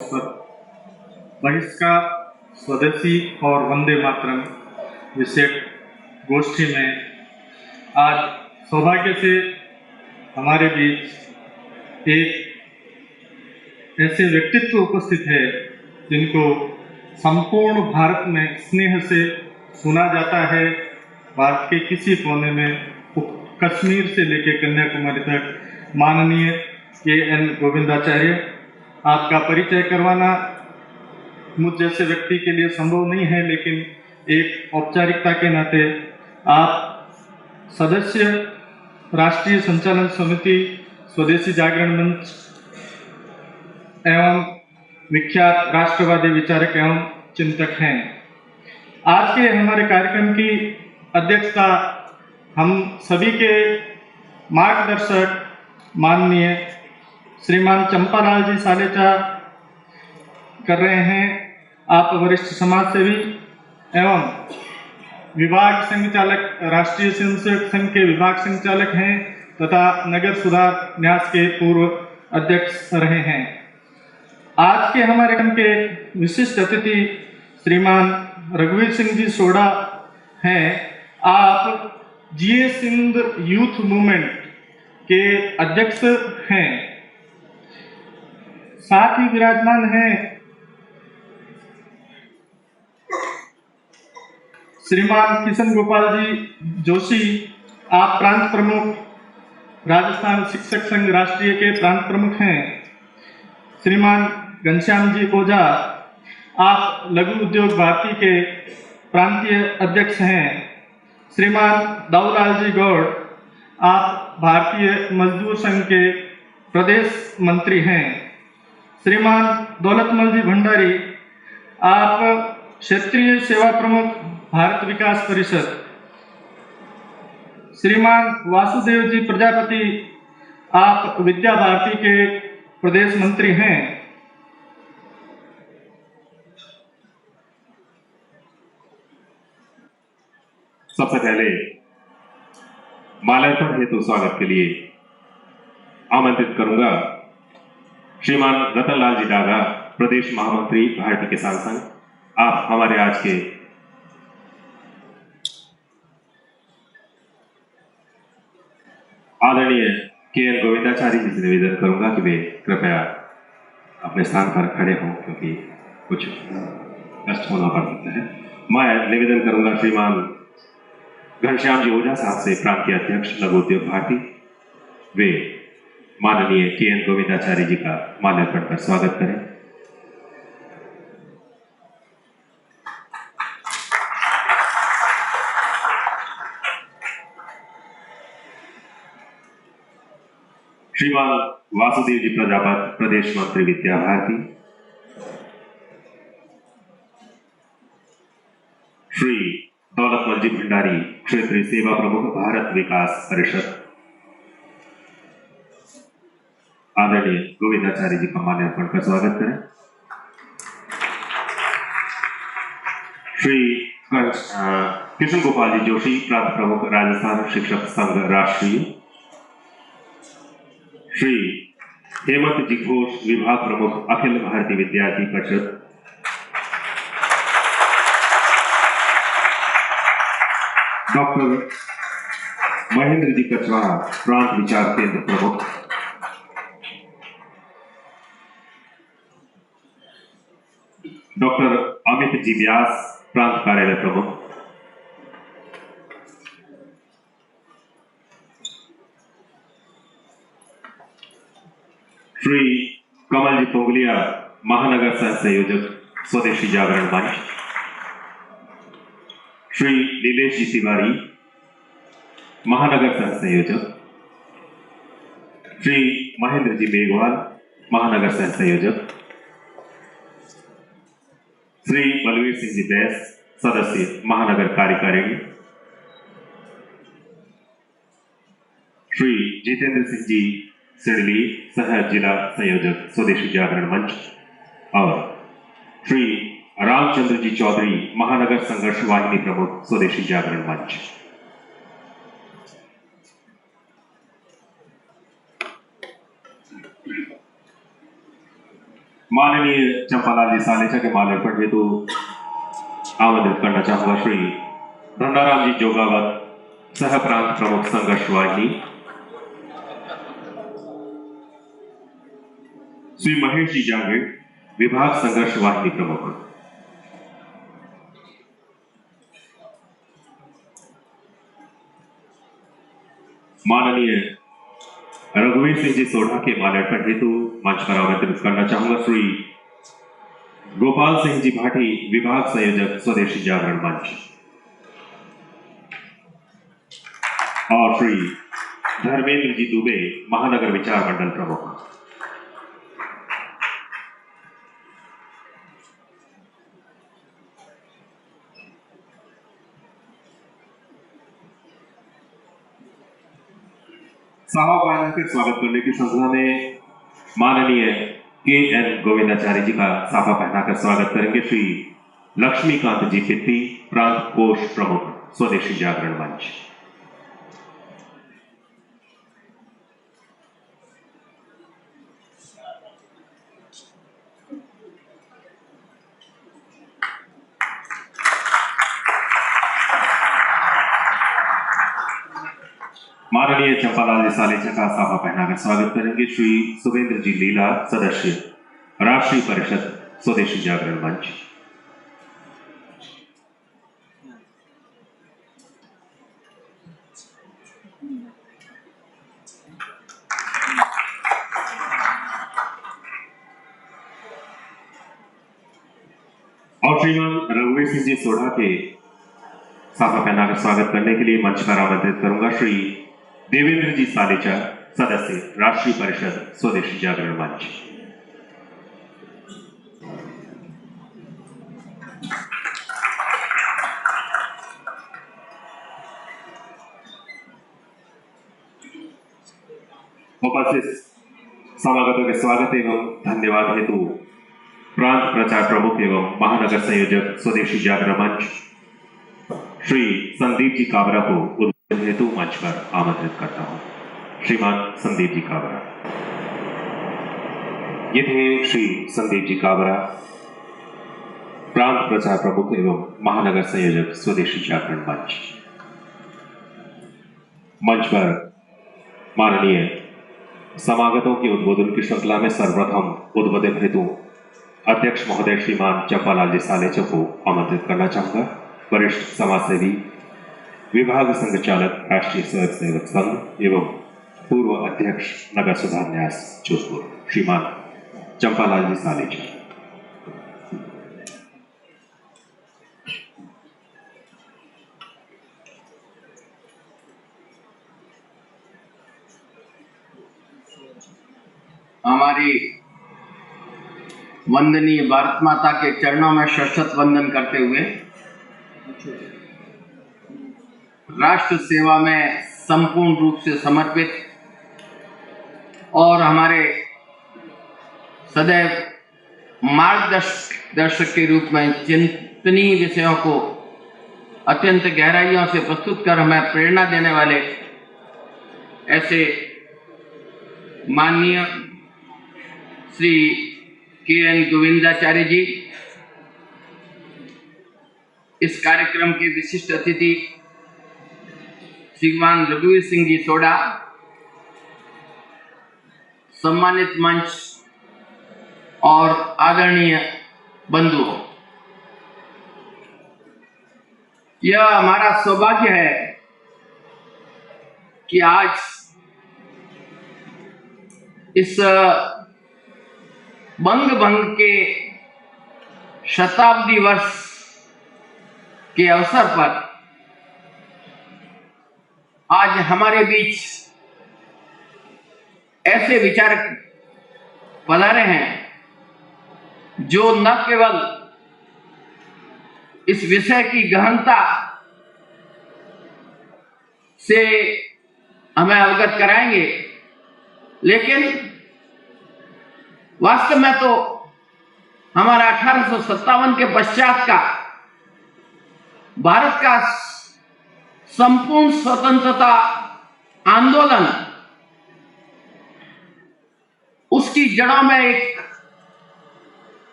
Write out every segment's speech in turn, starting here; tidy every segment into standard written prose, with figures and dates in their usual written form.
पर बहिष्कार स्वदेशी और वंदे मातरम विषयक गोष्ठी में आज सौभाग्य से हमारे बीच एक ऐसे व्यक्तित्व उपस्थित है जिनको संपूर्ण भारत में स्नेह से सुना जाता है। भारत के किसी कोने में, कश्मीर से लेकर कन्याकुमारी तक, माननीय के.एन. गोविंदाचार्य। आपका परिचय करवाना मुझ जैसे व्यक्ति के लिए संभव नहीं है, लेकिन एक औपचारिकता के नाते आप सदस्य राष्ट्रीय संचालन समिति स्वदेशी जागरण मंच एवं विख्यात राष्ट्रवादी विचारक एवं चिंतक हैं। आज के हमारे कार्यक्रम की अध्यक्षता हम सभी के मार्गदर्शक माननीय श्रीमान चंपालाल जी सालेचा कर रहे हैं। आप वरिष्ठ समाज सेवी एवं विभाग संचालक, राष्ट्रीय स्वयंसेवक संघ के विभाग संचालक हैं तथा नगर सुधार न्यास के पूर्व अध्यक्ष रहे हैं। आज के हमारे कार्यक्रम के विशिष्ट अतिथि श्रीमान रघुवीर सिंह जी सोढ़ा हैं। आप जीए सिंध यूथ मूवमेंट के अध्यक्ष हैं। साथ ही विराजमान हैं श्रीमान किशन गोपाल जी जोशी। आप प्रांत प्रमुख, राजस्थान शिक्षक संघ राष्ट्रीय के प्रांत प्रमुख हैं। श्रीमान घनश्याम जी ओझा, आप लघु उद्योग भारती के प्रांतीय अध्यक्ष हैं। श्रीमान दाऊलाल जी गौड़, आप भारतीय मजदूर संघ के प्रदेश मंत्री हैं। श्रीमान दौलतमल जी भंडारी, आप क्षेत्रीय सेवा प्रमुख भारत विकास परिषद। श्रीमान वासुदेव जी प्रजापति, आप विद्या भारती के प्रदेश मंत्री हैं। सबसे पहले माल्यार्पण हेतु स्वागत के लिए आमंत्रित करूंगा श्रीमान रतनलाल जी डागा, प्रदेश महामंत्री भारतीय किसान संघ। आप हमारे आज के आदरणीय के.एन. गोविंदाचार्य जी से निवेदन करूंगा कि वे कृपया अपने स्थान पर खड़े हों, क्योंकि कुछ कष्ट होना पड़ सकता है। मैं निवेदन करूंगा श्रीमान घनश्याम जी ओझा साहब से, प्रांतीय अध्यक्ष लघु उद्योग भारती, वे माननीय के.एन. गोविंदाचार्य जी का माल्यार्पण कर स्वागत करें। श्रीमान वासुदेव जी प्रजापति, प्रदेश मंत्री विद्या भारती। श्री दौलतमल जी भंडारी, क्षेत्रीय सेवा प्रमुख भारत विकास परिषद। आदरणीय गोविंदाचार्य जी का माल्यार्पण कर स्वागत करें। श्री किशन गोपाल जी जोशी, प्रांत प्रमुख राजस्थान शिक्षक संघ राष्ट्रीय। श्री हेमंत जी घोष, विभाग प्रमुख अखिल भारतीय विद्यार्थी परिषद। डॉक्टर महेंद्र जी कचवाहा, प्रांत विचार केंद्र प्रमुख। डॉक्टर अमित जी व्यास, प्रांत कार्यालय प्रमुख। श्री कमल जी पोंगलिया, महानगर सह संयोजक स्वदेशी जागरण मंच। श्री नीलेश जी तिवारी, महानगर सह संयोजक। श्री महेंद्र जी मेघवाल, महानगर सह संयोजक। श्री बलवीर सिंह जी बैस, सदस्य महानगर कार्यकारिणी। श्री जितेंद्र सिंह जी सिडली, सह जिला संयोजक स्वदेशी जागरण मंच। और श्री रामचंद्र जी चौधरी, महानगर संघर्ष वाहिनी प्रमुख स्वदेशी जागरण मंच। माननीय चंपालाल जी सालेचा के माल्यार्पण हेतु आमंत्रित करना चाहूंगा श्री धन्नाराम जी जोगावत, सह प्रांत प्रमुख संघर्ष वाहिनी, श्री महेश जी जांगीर, विभाग संघर्ष वाहिनी प्रमुख, माननीय रघुवीर सिंह जी सोढ़ा के माल्यार्पण हेतु मंच पर आमंत्रित करना चाहूंगा श्री गोपाल सिंह जी भाटी, विभाग संयोजक स्वदेशी जागरण मंच, और श्री धर्मेंद्र जी दुबे, महानगर विचार मंडल प्रमुख। सावा पायलट के स्वागत करने की श्रृंखला में माननीय के.एन. गोविंदाचार्य जी का साफा पहनाकर स्वागत करेंगे श्री लक्ष्मीकांत जी पित्ती, प्रांत कोष प्रमुख, स्वदेशी जागरण मंच। माननीय चंपालाल जी सालेचा का साफा पहनाकर स्वागत करेंगे श्री सुरेंद्र जी लीला, सदस्य, राष्ट्रीय परिषद, स्वदेशी जागरण मंच। और श्रीमान रघुवीर सिंह जी सोढ़ा के साफा पहनाकर स्वागत करने के लिए मंच पर आमंत्रित करूंगा श्री देवेंद्र जी सालेचा, सदस्य, राष्ट्रीय परिषद, स्वदेशी जागरण मंच। उपस्थित समागतों के स्वागत एवं धन्यवाद हेतु प्रांत प्रचार प्रमुख एवं महानगर संयोजक, स्वदेशी जागरण मंच, श्री संदीप जी काबरा को उद्बोधन हेतु मंच पर आमंत्रित करता हूं। श्रीमान संदीप जी काबरा। ये थे श्री संदीप जी काबरा, प्रांत प्रचार प्रमुख एवं महानगर संयोजक, स्वदेशी जागरण मंच। मंच पर माननीय समागतों के उद्बोधन की श्रृंखला में सर्वप्रथम उद्बोधन हेतु अध्यक्ष महोदय श्रीमान चंपालाल जी सालेचा को आमंत्रित करना चाहूंगा। वरिष्ठ समाजसेवी, विभाग संघ चालक, राष्ट्रीय स्वयं सेवक संघ एवं पूर्व अध्यक्ष नगर सुधार न्यास जोधपुर, श्रीमान चंपालाल जी सालेचा। हमारी वंदनीय भारत माता के चरणों में शत वंदन करते हुए राष्ट्र सेवा में संपूर्ण रूप से समर्पित और हमारे सदैव मार्गदर्शक के रूप में चिंतनीय विषयों को अत्यंत गहराइयों से प्रस्तुत कर हमें प्रेरणा देने वाले ऐसे माननीय श्री के.एन. गोविंदाचार्य जी, इस कार्यक्रम के विशिष्ट अतिथि श्रीमान रघुवीर सिंह जी सोढ़ा, सम्मानित मंच और आदरणीय बंधुओं, यह हमारा सौभाग्य है कि आज इस बंग के शताब्दी वर्ष के अवसर पर आज हमारे बीच ऐसे विचारक पधारे हैं जो न केवल इस विषय की गहनता से हमें अवगत कराएंगे, लेकिन वास्तव में तो हमारा 1857 के पश्चात का भारत का संपूर्ण स्वतंत्रता आंदोलन, उसकी जड़ों में एक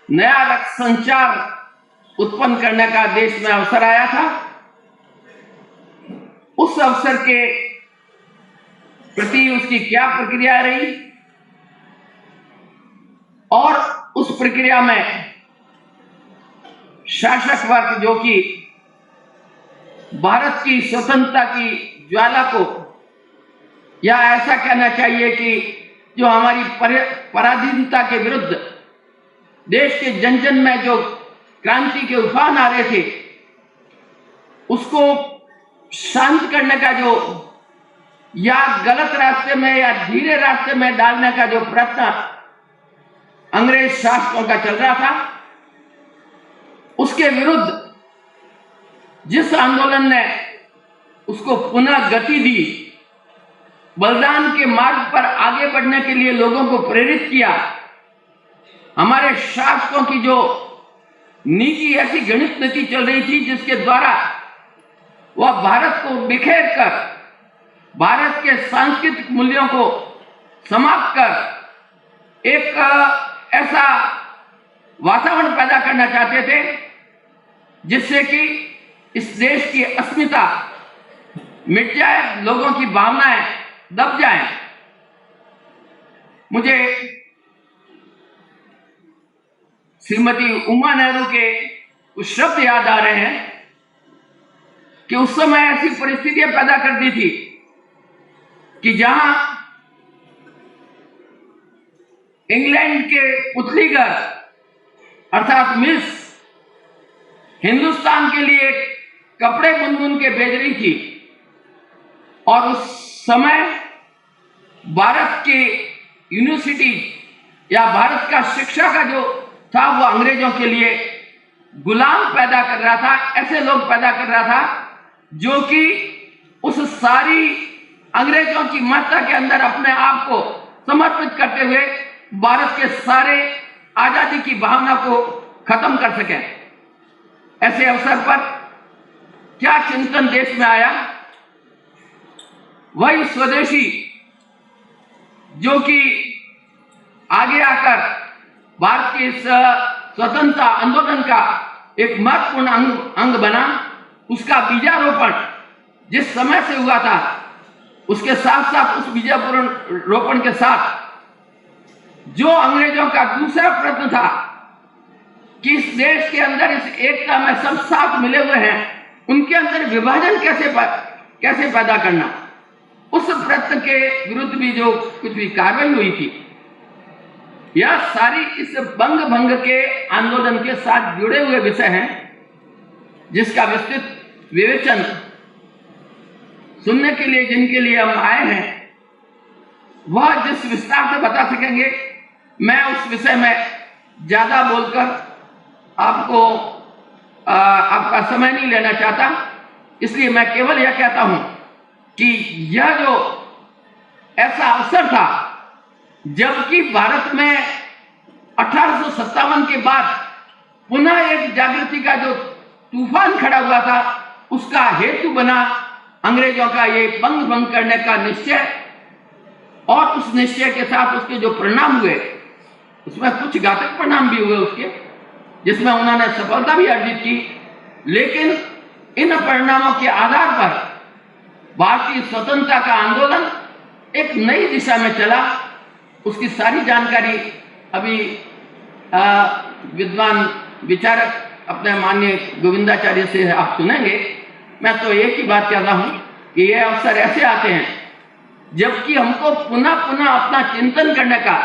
नया रक्त संचार उत्पन्न करने का देश में अवसर आया था। उस अवसर के प्रति उसकी क्या प्रक्रिया रही और उस प्रक्रिया में शासक वर्ग जो कि भारत की स्वतंत्रता की ज्वाला को, या ऐसा कहना चाहिए कि जो हमारी पराधीनता के विरुद्ध देश के जन जन में जो क्रांति के उफान आ रहे थे, उसको शांत करने का जो, या गलत रास्ते में या धीरे रास्ते में डालने का जो प्रयत्न अंग्रेज शासकों का चल रहा था, उसके विरुद्ध जिस आंदोलन ने उसको पुनः गति दी, बलिदान के मार्ग पर आगे बढ़ने के लिए लोगों को प्रेरित किया, हमारे शासकों की जो नीति, ऐसी गणित नीति चल रही थी जिसके द्वारा वह भारत को बिखेर कर भारत के सांस्कृतिक मूल्यों को समाप्त कर एक ऐसा वातावरण पैदा करना चाहते थे जिससे कि इस देश की अस्मिता मिट जाए, लोगों की भावनाएं दब जाएं। मुझे श्रीमती उमा नेहरू के कुछ शब्द याद आ रहे हैं कि उस समय ऐसी परिस्थितियां पैदा कर दी थी कि जहां इंग्लैंड के पुतलीगर अर्थात मिस हिंदुस्तान के लिए कपड़े बुन बुन के भेज रही थी, और उस समय भारत की यूनिवर्सिटी या भारत का शिक्षा का जो था वो अंग्रेजों के लिए गुलाम पैदा कर रहा था, ऐसे लोग पैदा कर रहा था जो कि उस सारी अंग्रेजों की महत्ता के अंदर अपने आप को समर्पित करते हुए भारत के सारे आजादी की भावना को खत्म कर सके। ऐसे अवसर पर क्या चिंतन देश में आया, वही स्वदेशी जो कि आगे आकर भारत के स्वतंत्रता आंदोलन का एक महत्वपूर्ण अंग बना, उसका बीजारोपण जिस समय से हुआ था, उसके साथ साथ उस बीजारोपण के साथ जो अंग्रेजों का दूसरा प्रयत्न था कि इस देश के अंदर इस एकता में सब साथ मिले हुए हैं, उनके अंदर विभाजन कैसे पैदा करना, उस प्रयत्न के विरुद्ध भी जो कुछ भी कार्रवाई हुई थी, यह सारी इस बंग भंग के आंदोलन के साथ जुड़े हुए विषय हैं जिसका विस्तृत विवेचन सुनने के लिए जिनके लिए हम आए हैं वह जिस विस्तार से बता सकेंगे, मैं उस विषय में ज्यादा बोलकर आपको आपका समय नहीं लेना चाहता। इसलिए मैं केवल यह कहता हूं कि यह जो ऐसा अवसर था जबकि भारत में 1857 के बाद पुनः एक जागृति का जो तूफान खड़ा हुआ था, उसका हेतु बना अंग्रेजों का ये बंग भंग करने का निश्चय, और उस निश्चय के साथ उसके जो परिणाम हुए, उसमें कुछ घातक परिणाम भी हुए उसके, जिसमें उन्होंने सफलता भी अर्जित की। लेकिन इन परिणामों के आधार पर भारतीय स्वतंत्रता का आंदोलन एक नई दिशा में चला। उसकी सारी जानकारी अभी विद्वान विचारक अपने माननीय गोविंदाचार्य से आप सुनेंगे। मैं तो एक ही बात कहता हूं कि ये अवसर ऐसे आते हैं जबकि हमको पुनः पुनः अपना चिंतन करने का,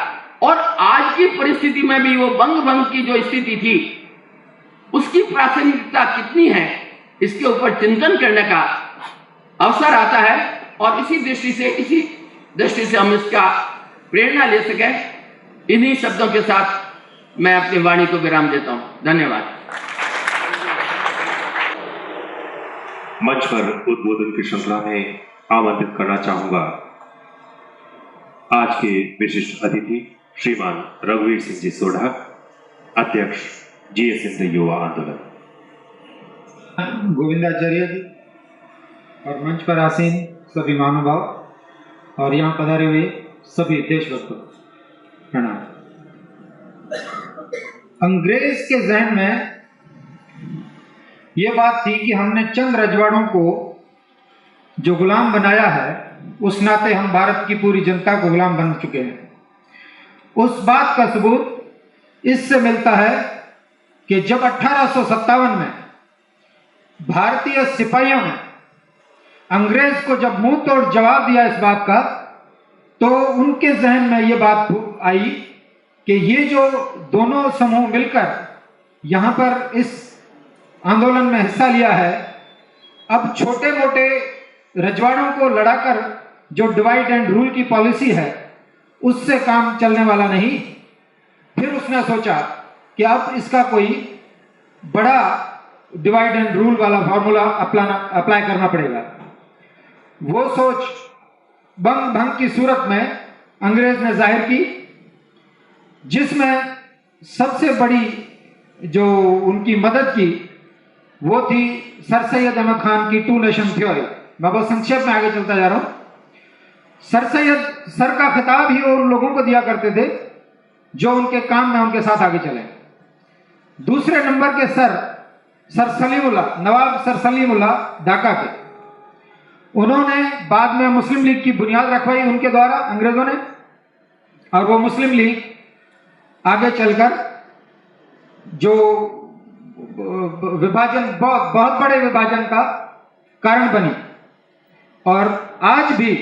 और आज की परिस्थिति में भी वो बंग भंग की जो स्थिति थी उसकी प्रासंगिकता कितनी है, इसके ऊपर चिंतन करने का अवसर आता है, और इसी दृष्टि से हम इसका प्रेरणा ले सकें। इन्हीं शब्दों के साथ मैं अपनी वाणी को विराम देता हूं। धन्यवाद। मंच पर उद्बोधन की श्रृंखला में आमंत्रित करना चाहूंगा आज के विशिष्ट अतिथि श्रीमान रघुवीर सिंह जी सोढ़ा, अध्यक्ष जीएस हिंद युवा आंदोलन। गोविंदाचार्य जी और मंच पर आसीन सभी महानुभाव और यहाँ पधारे हुए सभी देशभक्तों, प्रणाम। अंग्रेज के जहन में ये बात थी कि हमने चंद रजवाड़ों को जो गुलाम बनाया है, उस नाते हम भारत की पूरी जनता को गुलाम बन चुके हैं। उस बात का सबूत इससे मिलता है कि जब 1857 में भारतीय सिपाहियों ने अंग्रेज को जब मुंह तोड़ जवाब दिया इस बात का, तो उनके जहन में ये बात आई कि ये जो दोनों समूह मिलकर यहाँ पर इस आंदोलन में हिस्सा लिया है, अब छोटे मोटे रजवाड़ों को लड़ाकर जो डिवाइड एंड रूल की पॉलिसी है उससे काम चलने वाला नहीं। फिर उसने सोचा कि अब इसका कोई बड़ा डिवाइड एंड रूल वाला फॉर्मूला अप्लाई करना पड़ेगा। वो सोच बंग भंग की सूरत में अंग्रेज ने जाहिर की, जिसमें सबसे बड़ी जो उनकी मदद की वो थी सर सैयद अहमद खान की 2 नेशन थ्योरी। मैं बहुत संक्षेप में आगे चलता जा रहा हूं। सर सैयद सर का खिताब ही उन लोगों को दिया करते थे जो उनके काम में उनके साथ आगे चले। दूसरे नंबर के सर सलीमुल्लाह, नवाब सर सलीमुल्लाह ढाका के, उन्होंने बाद में मुस्लिम लीग की बुनियाद रखवाई उनके द्वारा अंग्रेजों ने, और वो मुस्लिम लीग आगे चलकर जो विभाजन, बहुत बड़े विभाजन का कारण बनी। और आज भी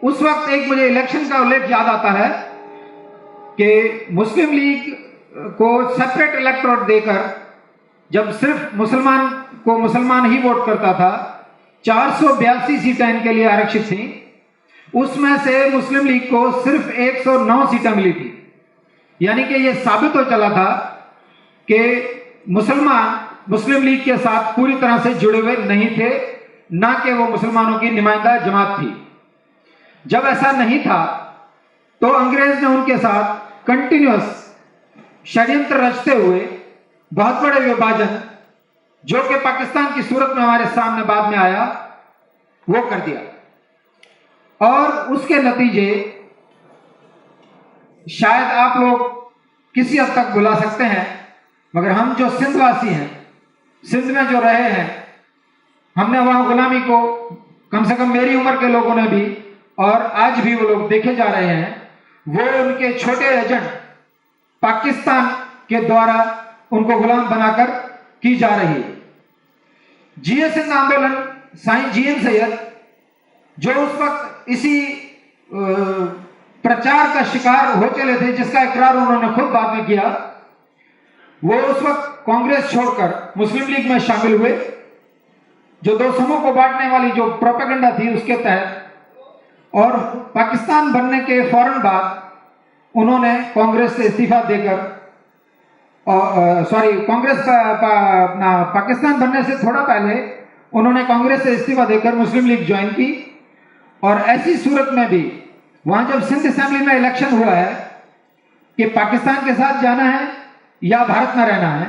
उस वक्त एक मुझे इलेक्शन का उल्लेख याद आता है कि मुस्लिम लीग को सेपरेट इलेक्टोरेट देकर जब सिर्फ मुसलमान ही वोट करता था, 482 सीटें इनके लिए आरक्षित थी, उसमें से मुस्लिम लीग को सिर्फ 109 सीटें मिली थी। यानी कि यह साबित हो चला था कि मुसलमान मुस्लिम लीग के साथ पूरी तरह से जुड़े हुए नहीं थे, ना कि वो मुसलमानों की नुमाइंदा जमात थी। जब ऐसा नहीं था तो अंग्रेज ने उनके साथ कंटिन्यूअस षड्यंत्र रचते हुए बहुत बड़े विभाजन, जो कि पाकिस्तान की सूरत में हमारे सामने बाद में आया, वो कर दिया। और उसके नतीजे शायद आप लोग किसी हद तक बुला सकते हैं, मगर हम जो सिंधवासी हैं, सिंध में जो रहे हैं, हमने वहां गुलामी को कम से कम मेरी उम्र के लोगों ने भी, और आज भी वो लोग देखे जा रहे हैं, वो उनके छोटे एजेंट पाकिस्तान के द्वारा उनको गुलाम बनाकर की जा रही है। जीए सिंध आंदोलन, साईं जीएन सैयद, जो उस वक्त इसी प्रचार का शिकार हो चले थे, जिसका इकरार उन्होंने खुद बाद में किया, वो उस वक्त कांग्रेस छोड़कर मुस्लिम लीग में शामिल हुए, जो दो समूह को बांटने वाली जो प्रोपेगेंडा थी उसके तहत। और पाकिस्तान बनने के फौरन बाद उन्होंने कांग्रेस से इस्तीफा देकर, कांग्रेस पाकिस्तान बनने से थोड़ा पहले उन्होंने कांग्रेस से इस्तीफा देकर मुस्लिम लीग ज्वाइन की। और ऐसी सूरत में भी वहां जब सिंध असेंबली में इलेक्शन हुआ है कि पाकिस्तान के साथ जाना है या भारत में रहना है,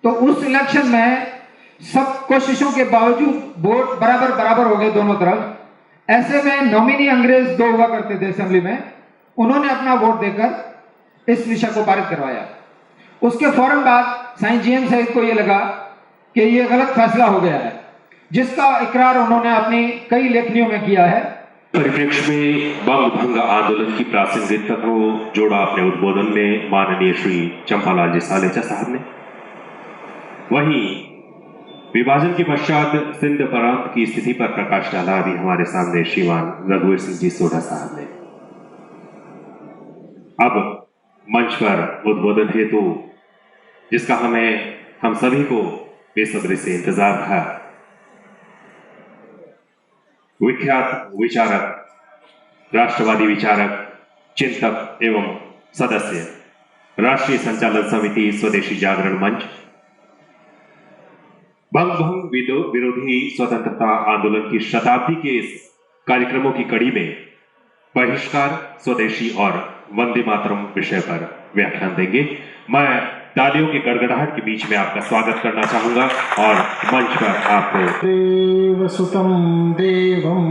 तो उस इलेक्शन में सब कोशिशों के बावजूद वोट बराबर हो गए दोनों तरफ। ऐसे में नॉमिनी अंग्रेज 2 हुआ करते थे असेंबली में, उन्होंने अपना वोट देकर इस विषय को पारित करवाया। उसके फौरन बाद साईं जीएन सैयद को यह लगा कि यह गलत फैसला हो गया है, जिसका इकरार उन्होंने अपनी कई लेखनियों में किया है। परिप्रेक्ष्य में बंग भंग आंदोलन की प्रासंगिकता को जोड़ा अपने उद्बोधन में माननीय श्री चंपालाल जी सालेचा साहब ने। वहीं विभाजन के पश्चात सिंध प्रांत की स्थिति पर प्रकाश डाला अभी हमारे सामने श्रीमान रघुवीर सिंह जी सोढ़ा साहब ने। अब मंच पर उद्बोधन हेतु जिसका हम सभी को बेसब्री से इंतजार था, विख्यात विचारक, राष्ट्रवादी विचारक, चिंतक एवं सदस्य, राष्ट्रीय संचालन समिति स्वदेशी जागरण मंच, बंग भंग विरोधी स्वतंत्रता आंदोलन की शताब्दी के इस कार्यक्रमों की कड़ी में बहिष्कार, स्वदेशी और वंदे मातरम विषय पर व्याख्यान देंगे। मैं तालियों की गड़गड़ाहट के बीच में आपका स्वागत करना चाहूंगा और मंच पर आपको देवसुतं देवं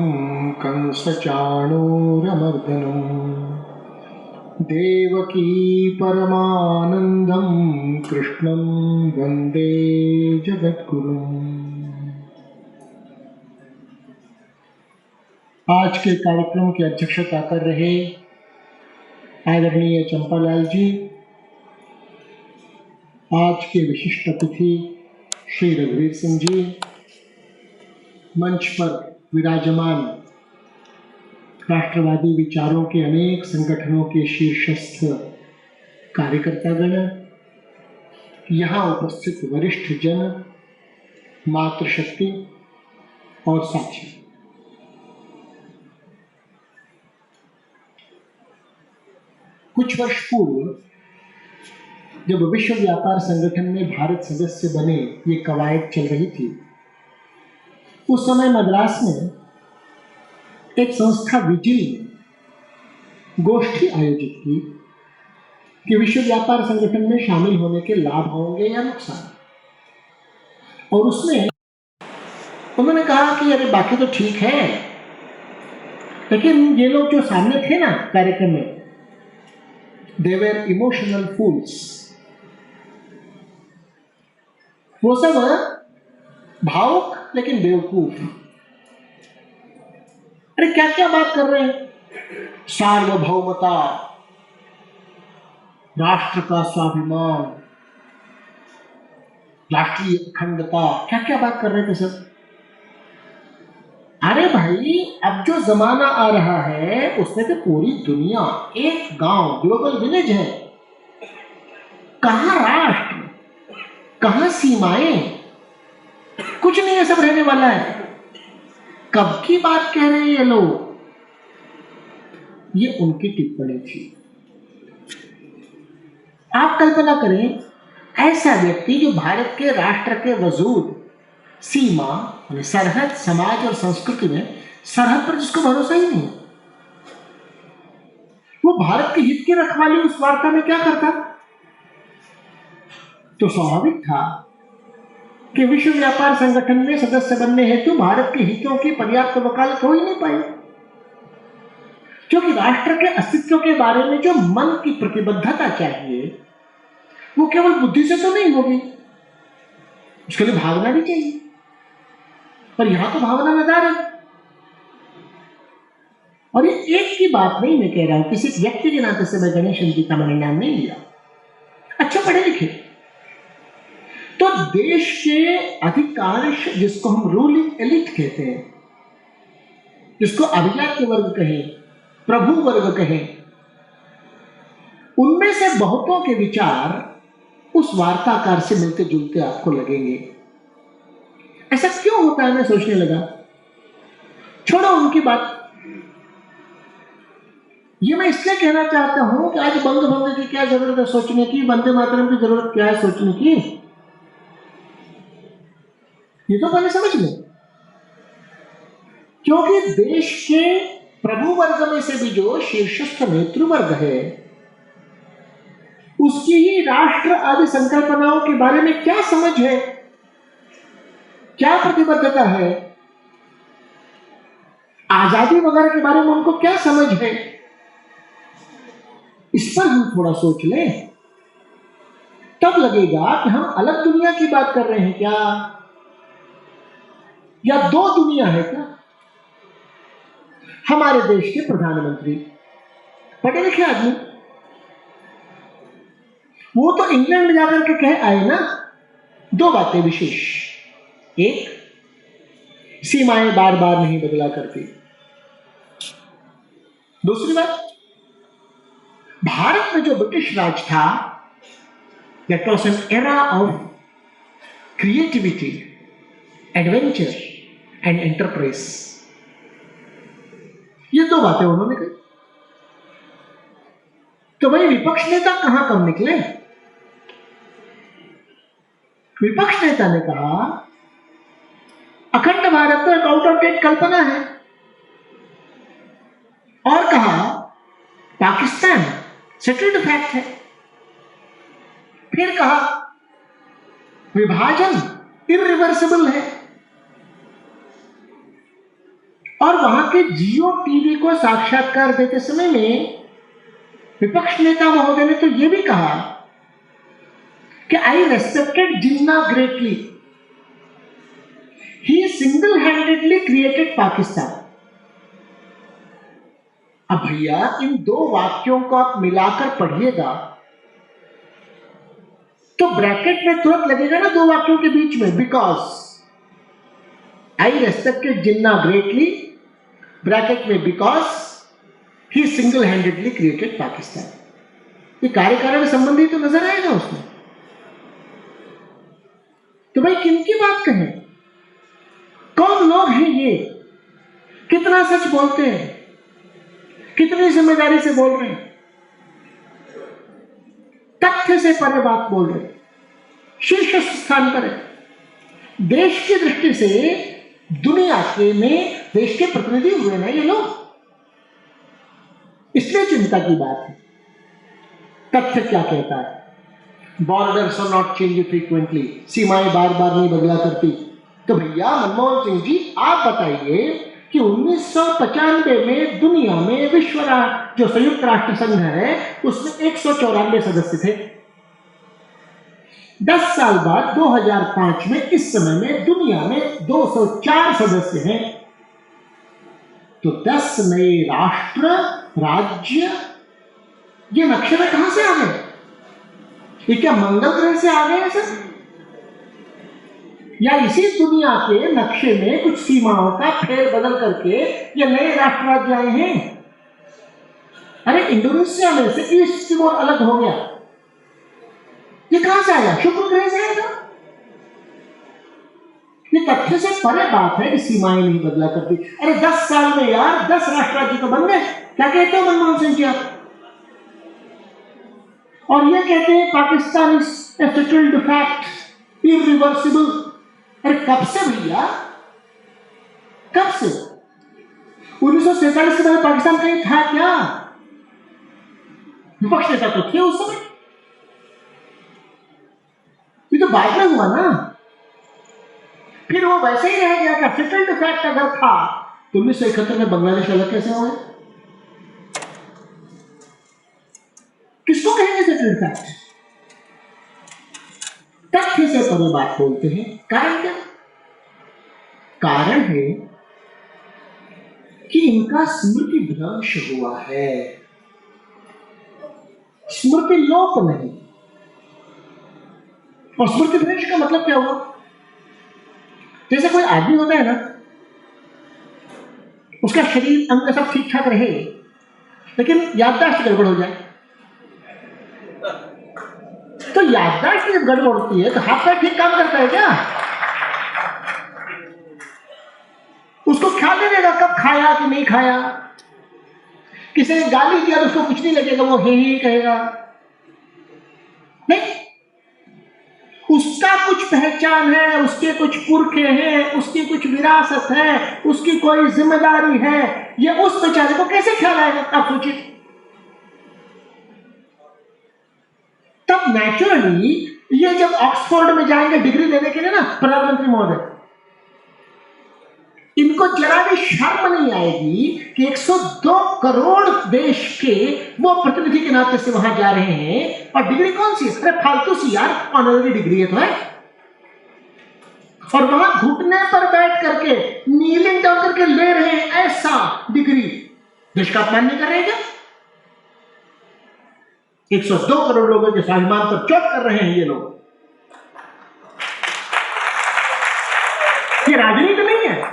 कंसचाणूरमर्दनम् देवकी परमानंदम कृष्णं वंदे जगद्गुरुम्। आज के कार्यक्रम की अध्यक्षता कर रहे आदरणीय चंपालाल जी, आज के विशिष्ट अतिथि श्री रघुवीर सिंह जी, मंच पर विराजमान राष्ट्रवादी विचारों के अनेक संगठनों के शीर्षस्थ कार्यकर्तागण, यहाँ उपस्थित वरिष्ठ जन, मातृशक्ति और साथी, कुछ वर्ष पूर्व जब विश्व व्यापार संगठन में भारत सदस्य बने ये कवायद चल रही थी, उस समय मद्रास में एक संस्था विजिल ने गोष्ठी आयोजित की कि विश्व व्यापार संगठन में शामिल होने के लाभ होंगे या नुकसान। और उसमें उन्होंने कहा कि अरे बाकी तो ठीक है, लेकिन ये लोग जो सामने थे ना कार्यक्रम में, they were emotional fools। वो सब भावुक लेकिन बेवकूफ। अरे क्या क्या बात कर रहे हैं, सार्वभौमता, राष्ट्र का स्वाभिमान, राष्ट्रीय अखंडता, क्या क्या बात कर रहे थे सब। अरे भाई, अब जो जमाना आ रहा है उसमें तो पूरी दुनिया एक गांव, ग्लोबल विलेज है। कहां राष्ट्र, कहां सीमाएं, कुछ नहीं, है सब रहने वाला है। कब की बात कह रहे हैं ये लोग। ये उनकी टिप्पणी थी। आप कल्पना करें, ऐसा व्यक्ति जो भारत के राष्ट्र के वजूद, सीमा, सरहद, समाज और संस्कृति में सरहद पर जिसको भरोसा ही नहीं, वो भारत के हित की रखवाली उस वार्ता में क्या करता। तो स्वाभाविक था कि विश्व व्यापार संगठन में सदस्य बनने हेतु भारत के हितों की पर्याप्त वकालत हो ही नहीं पाई, क्योंकि राष्ट्र के अस्तित्व के बारे में जो मन की प्रतिबद्धता चाहिए वो केवल बुद्धि से तो नहीं होगी, उसके लिए भावना भी चाहिए। पर यहां तो भावना नदार है। और ये एक की बात नहीं मैं कह रहा हूं, किसी व्यक्ति के नाते से मैं गणेशन जी का मैंने नाम नहीं लिया, अच्छा पढ़े लिखे। तो देश के अधिकांश, जिसको हम रूलिंग एलिट कहते हैं, जिसको अभिजात्य वर्ग कहें, प्रभु वर्ग कहें, उनमें से बहुतों के विचार उस वार्ताकार से मिलते जुलते आपको लगेंगे। ऐसा क्यों होता है, मैं सोचने लगा। छोड़ो उनकी बात, ये मैं इसलिए कहना चाहता हूं कि आज बंग भंग की क्या जरूरत है सोचने की, वंदे मातरम की जरूरत क्या है सोचने की, ये तो पहले समझ लें। क्योंकि देश के प्रभु वर्ग में से भी जो शीर्षस्थ नेतृवर्ग है, उसकी ही राष्ट्र आदि संकल्पनाओं के बारे में क्या समझ है, क्या प्रतिबद्धता है, आजादी वगैरह के बारे में उनको क्या समझ है, इस पर हम थोड़ा सोच लें, तब लगेगा कि हम अलग दुनिया की बात कर रहे हैं क्या, या दो दुनिया है क्या। हमारे देश के प्रधानमंत्री पढ़े लिखे आदमी, वो तो इंग्लैंड में जाकर के कहे आए ना दो बातें विशेष। एक, सीमाएं बार बार नहीं बदला करती। दूसरी बात, भारत में जो ब्रिटिश राज था, that was an era of creativity, adventure and enterprise. ये दो बातें उन्होंने कही। तो भाई विपक्ष नेता कहां कम निकले। विपक्ष नेता ने कहा अखंड भारत तो एक आउट ऑफ डेट कल्पना है, और कहा पाकिस्तान सेटल्ड फैक्ट है। फिर कहा विभाजन इरिवर्सिबल है, और वहां के जियो टीवी को साक्षात्कार देते समय में विपक्ष नेता महोदय ने तो यह भी कहा कि आई रेस्पेक्टेड जिन्ना ग्रेटली, ही सिंगल हैंडेडली क्रिएटेड पाकिस्तान। अब भैया इन दो वाक्यों को आप मिलाकर पढ़िएगा तो ब्रैकेट में तुरंत लगेगा ना दो वाक्यों के बीच में, because I respected Jinnah greatly, bracket में because he single handedly created Pakistan. ये कार्यकारण संबंधी तो नजर आएगा उसमें। तो भाई किनकी बात कहें, कौन लोग हैं ये, कितना सच बोलते हैं, कितनी जिम्मेदारी से बोल रहे हैं, तथ्य से परे बात बोल रहे, शीर्ष स्थान पर है। देश की दृष्टि से दुनिया के में देश के प्रतिनिधि हुए ना ये लोग, इसलिए चिंता की बात है। तथ्य क्या कहता है, borders are not change frequently, सीमाएं बार बार नहीं बदला करती। तो भैया मनमोहन सिंह जी आप बताइए कि 1995 में दुनिया में विश्व जो संयुक्त राष्ट्र संघ है उसमें 194 सदस्य थे। 10 साल बाद 2005 में इस समय में दुनिया में 204 सदस्य हैं। तो 10 नए राष्ट्र राज्य ये नक्शे में कहां से आ गए? ये क्या मंगल ग्रह से आ गए हैं सर, या इसी दुनिया के नक्शे में कुछ सीमाओं का फेर बदल करके ये नए राष्ट्र राज्य आए हैं? अरे इंडोनेशिया में से ईस्ट तिमोर अलग हो गया, ये कहां से आया? शुक्र ग्रह से आएगा। ये तथ्य से परे बात है कि सीमाएं नहीं बदला करती। अरे 10 साल में यार 10 राष्ट्र राज्य तो बन गए। क्या कहते हो मनमोहन सिंह जी आप? और ये कहते हैं Pakistan is a settled fact, irreversible. अरे कब से भैया, कब से? 1947 के बाद पाकिस्तान कहीं था क्या? विपक्ष नेता तो थे उस समय, ये तो बाद में हुआ ना। फिर वो वैसे ही रह गया। क्या सेटल्ड फैक्ट अगर था तो 1971 में बांग्लादेश अलग कैसे हुए? किसको कहेंगे सेटल्ड फैक्ट? तथ्य से परे बात बोलते हैं। कारण क्या? कारण है कि इनका स्मृति भ्रंश हुआ है, स्मृति लोप नहीं। और स्मृति भ्रंश का मतलब क्या हुआ? जैसे कोई आदमी होता है ना, उसका शरीर अंग सब ठीक ठाक रहे लेकिन याददाश्त गड़बड़ हो जाए, तो याददाश्त जब गड़बड़ होती है तो हाथ पैर ठीक काम करता है क्या? उसको ख्याल नहीं रहेगा कब खाया कि नहीं खाया। किसी ने गाली दिया तो उसको कुछ नहीं लगेगा, वो ही कहेगा। नहीं, उसका कुछ पहचान है, उसके कुछ पुरखे हैं, उसकी कुछ विरासत है, उसकी कोई जिम्मेदारी है। ये उस बेचारे को कैसे ख्याल आएगा? आप सोचिए। तब नेचुरली ये जब ऑक्सफोर्ड में जाएंगे डिग्री लेने के लिए ना प्रधानमंत्री महोदय, इनको जरा भी शर्म नहीं आएगी कि 102 करोड़ देश के वो प्रतिनिधि के नाते से वहां जा रहे हैं। और डिग्री कौन सी? अरे फालतू सी यार, ऑनररी डिग्री है तो है। और वहां घुटने पर बैठ करके नीलिंग डाउन करके ले रहे हैं ऐसा डिग्री। देश का अपमान नहीं कर रहे क्या? 102 करोड़ लोगों के स्वाभिमान पर चोट कर रहे हैं ये लोग। ये राजनीति नहीं है,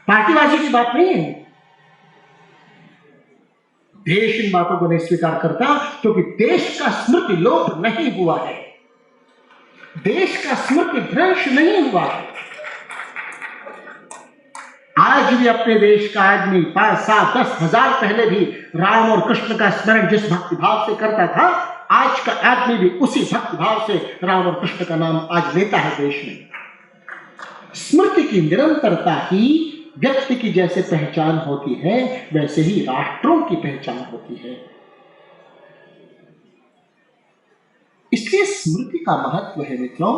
पार्टीबाजी की बात नहीं है। देश इन बातों को नहीं स्वीकार करता क्योंकि देश का स्मृति लोप नहीं हुआ है, देश का स्मृति भ्रंश नहीं हुआ है। आज भी अपने देश का आदमी 5, 7, 10 हजार पहले भी राम और कृष्ण का स्मरण जिस भक्तिभाव से करता था, आज का आदमी भी उसी भक्तिभाव से राम और कृष्ण का नाम आज लेता है देश में। स्मृति की निरंतरता ही व्यक्ति की जैसे पहचान होती है वैसे ही राष्ट्रों की पहचान होती है। इसलिए स्मृति का महत्व है मित्रों।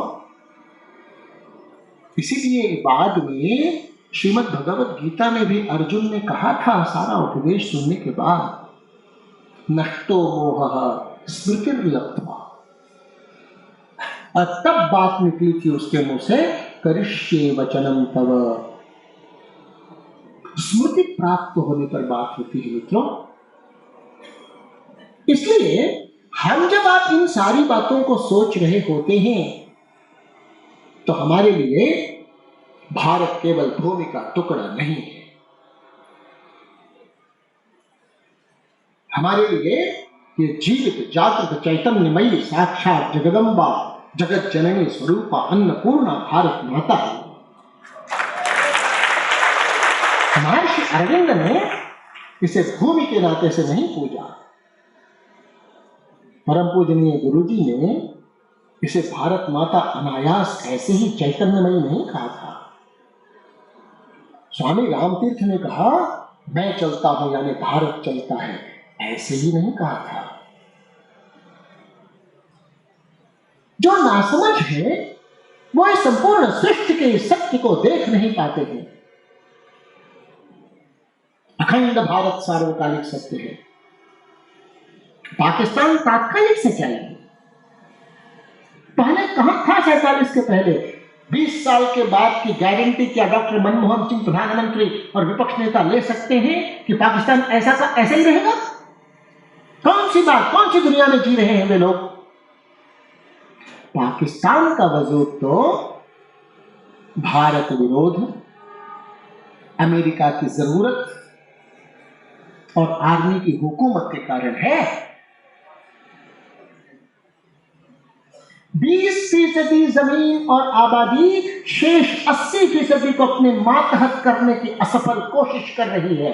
इसीलिए बाद में श्रीमद् भगवत गीता में भी अर्जुन ने कहा था, सारा उपदेश सुनने के बाद, नष्टो मोह स्मृतिर्लब्ध्वा। और तब बात निकली थी उसके मुंह से, करिष्ये वचनम तव। स्मृति प्राप्त होने पर बात होती है मित्रों। इसलिए हम जब आप इन सारी बातों को सोच रहे होते हैं तो हमारे लिए भारत केवल भूमि का टुकड़ा नहीं है। हमारे लिए ये जीवित जागृत चैतन्यमयी साक्षात जगदम्बा जगत जननी स्वरूपा अन्नपूर्णा भारत माता है। महर्षि अरविंद ने इसे भूमि के नाते से नहीं पूजा। परम पूजनीय गुरु जी ने इसे भारत माता अनायास ऐसे ही चैतन्यमयी नहीं कहा था। स्वामी रामतीर्थ ने कहा मैं चलता हूं यानी भारत चलता है, ऐसे ही नहीं कहा था। जो नासमझ है वो इस संपूर्ण सृष्टि के सत्य को देख नहीं पाते हैं। अखंड भारत सार्वकालिक सत्य है। पाकिस्तान तात्कालिक सच्चाई है। पहले कहां था 47 के पहले? 20 साल के बाद की गारंटी क्या डॉक्टर मनमोहन सिंह प्रधानमंत्री और विपक्ष नेता ले सकते हैं कि पाकिस्तान ऐसा का ऐसा ही रहेगा? कौन सी बात, कौन सी दुनिया में जी रहे हैं वे लोग? पाकिस्तान का वजूद तो भारत विरोध, अमेरिका की जरूरत और आर्मी की हुकूमत के कारण है। 20% जमीन और आबादी शेष 80% को अपने मातहत करने की असफल कोशिश कर रही है।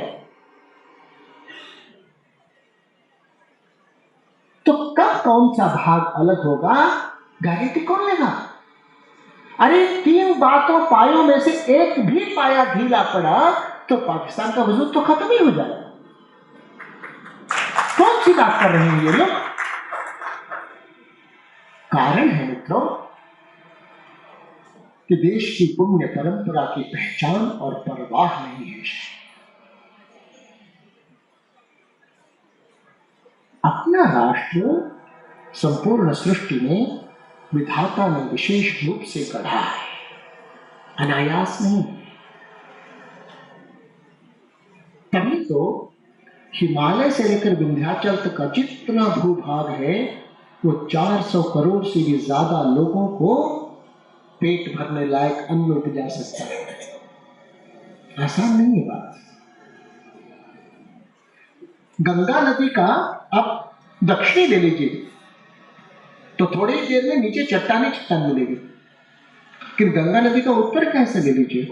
तो कब कौन सा भाग अलग होगा, गारंटी कौन लेगा? अरे 3 बातों पायों में से एक भी पाया ढीला पड़ा तो पाकिस्तान का वजूद तो खत्म ही हो जाएगा। कौन सी बात कर रहे हैं ये लोग? कारण है मित्रों कि देश की पुण्य परंपरा की पहचान और परवाह नहीं है। अपना राष्ट्र संपूर्ण सृष्टि में विधाता ने विशेष रूप से गढ़ा है, अनायास नहीं। तभी तो हिमालय से लेकर विंध्याचल तक का जितना भूभाग है वो 400 करोड़ से भी ज्यादा लोगों को पेट भरने लायक अन्न उपजा सकता है। आसान नहीं है बात। गंगा नदी का आप दक्षिणी ले लीजिए तो थोड़ी ही देर में नीचे चट्टान मिलेगी, लेकिन गंगा नदी का उत्तर कैसे ले लीजिए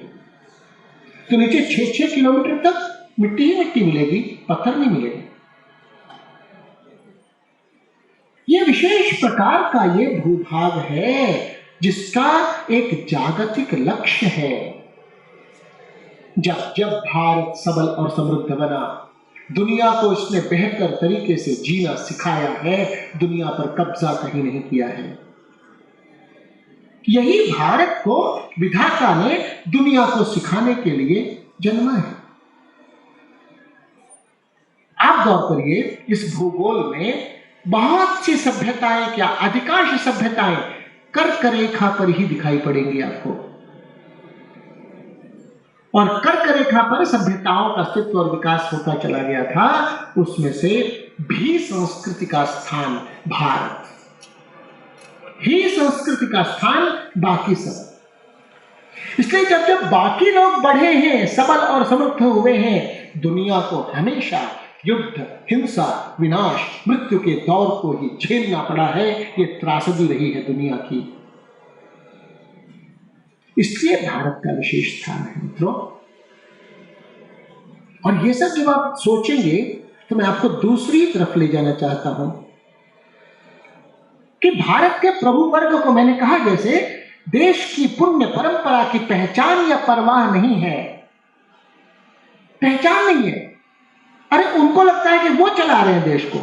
तो नीचे 6-6 किलोमीटर तक मिट्टी ही मिट्टी मिलेगी, पत्थर नहीं मिलेगा। यह विशेष प्रकार का ये भूभाग है जिसका एक जागतिक लक्ष्य है। जब जब भारत सबल और समृद्ध बना, दुनिया को इसने बेहतर तरीके से जीना सिखाया है, दुनिया पर कब्जा कहीं नहीं किया है। यही भारत को विधाता ने दुनिया को सिखाने के लिए जन्मा है। आप गौर करिए, इस भूगोल में बहुत सी सभ्यताएं, क्या अधिकांश सभ्यताएं कर्क रेखा पर ही दिखाई पड़ेंगी आपको। और कर्क रेखा पर सभ्यताओं का अस्तित्व और विकास होता चला गया था। उसमें से भी संस्कृति का स्थान भारत, ही संस्कृति का स्थान बाकी सब। इसलिए जब जब बाकी लोग बढ़े हैं, सबल और समृद्ध हुए हैं, दुनिया को हमेशा युद्ध, हिंसा, विनाश, मृत्यु के दौर को ही झेलना पड़ा है। ये त्रासदी रही है दुनिया की। इसलिए भारत का विशेष स्थान है मित्रों। और ये सब जब आप सोचेंगे तो मैं आपको दूसरी तरफ ले जाना चाहता हूं कि भारत के प्रभु वर्ग को मैंने कहा जैसे देश की पुण्य परंपरा की पहचान या परवाह नहीं है, पहचान नहीं है। अरे उनको लगता है कि वो चला रहे हैं देश को।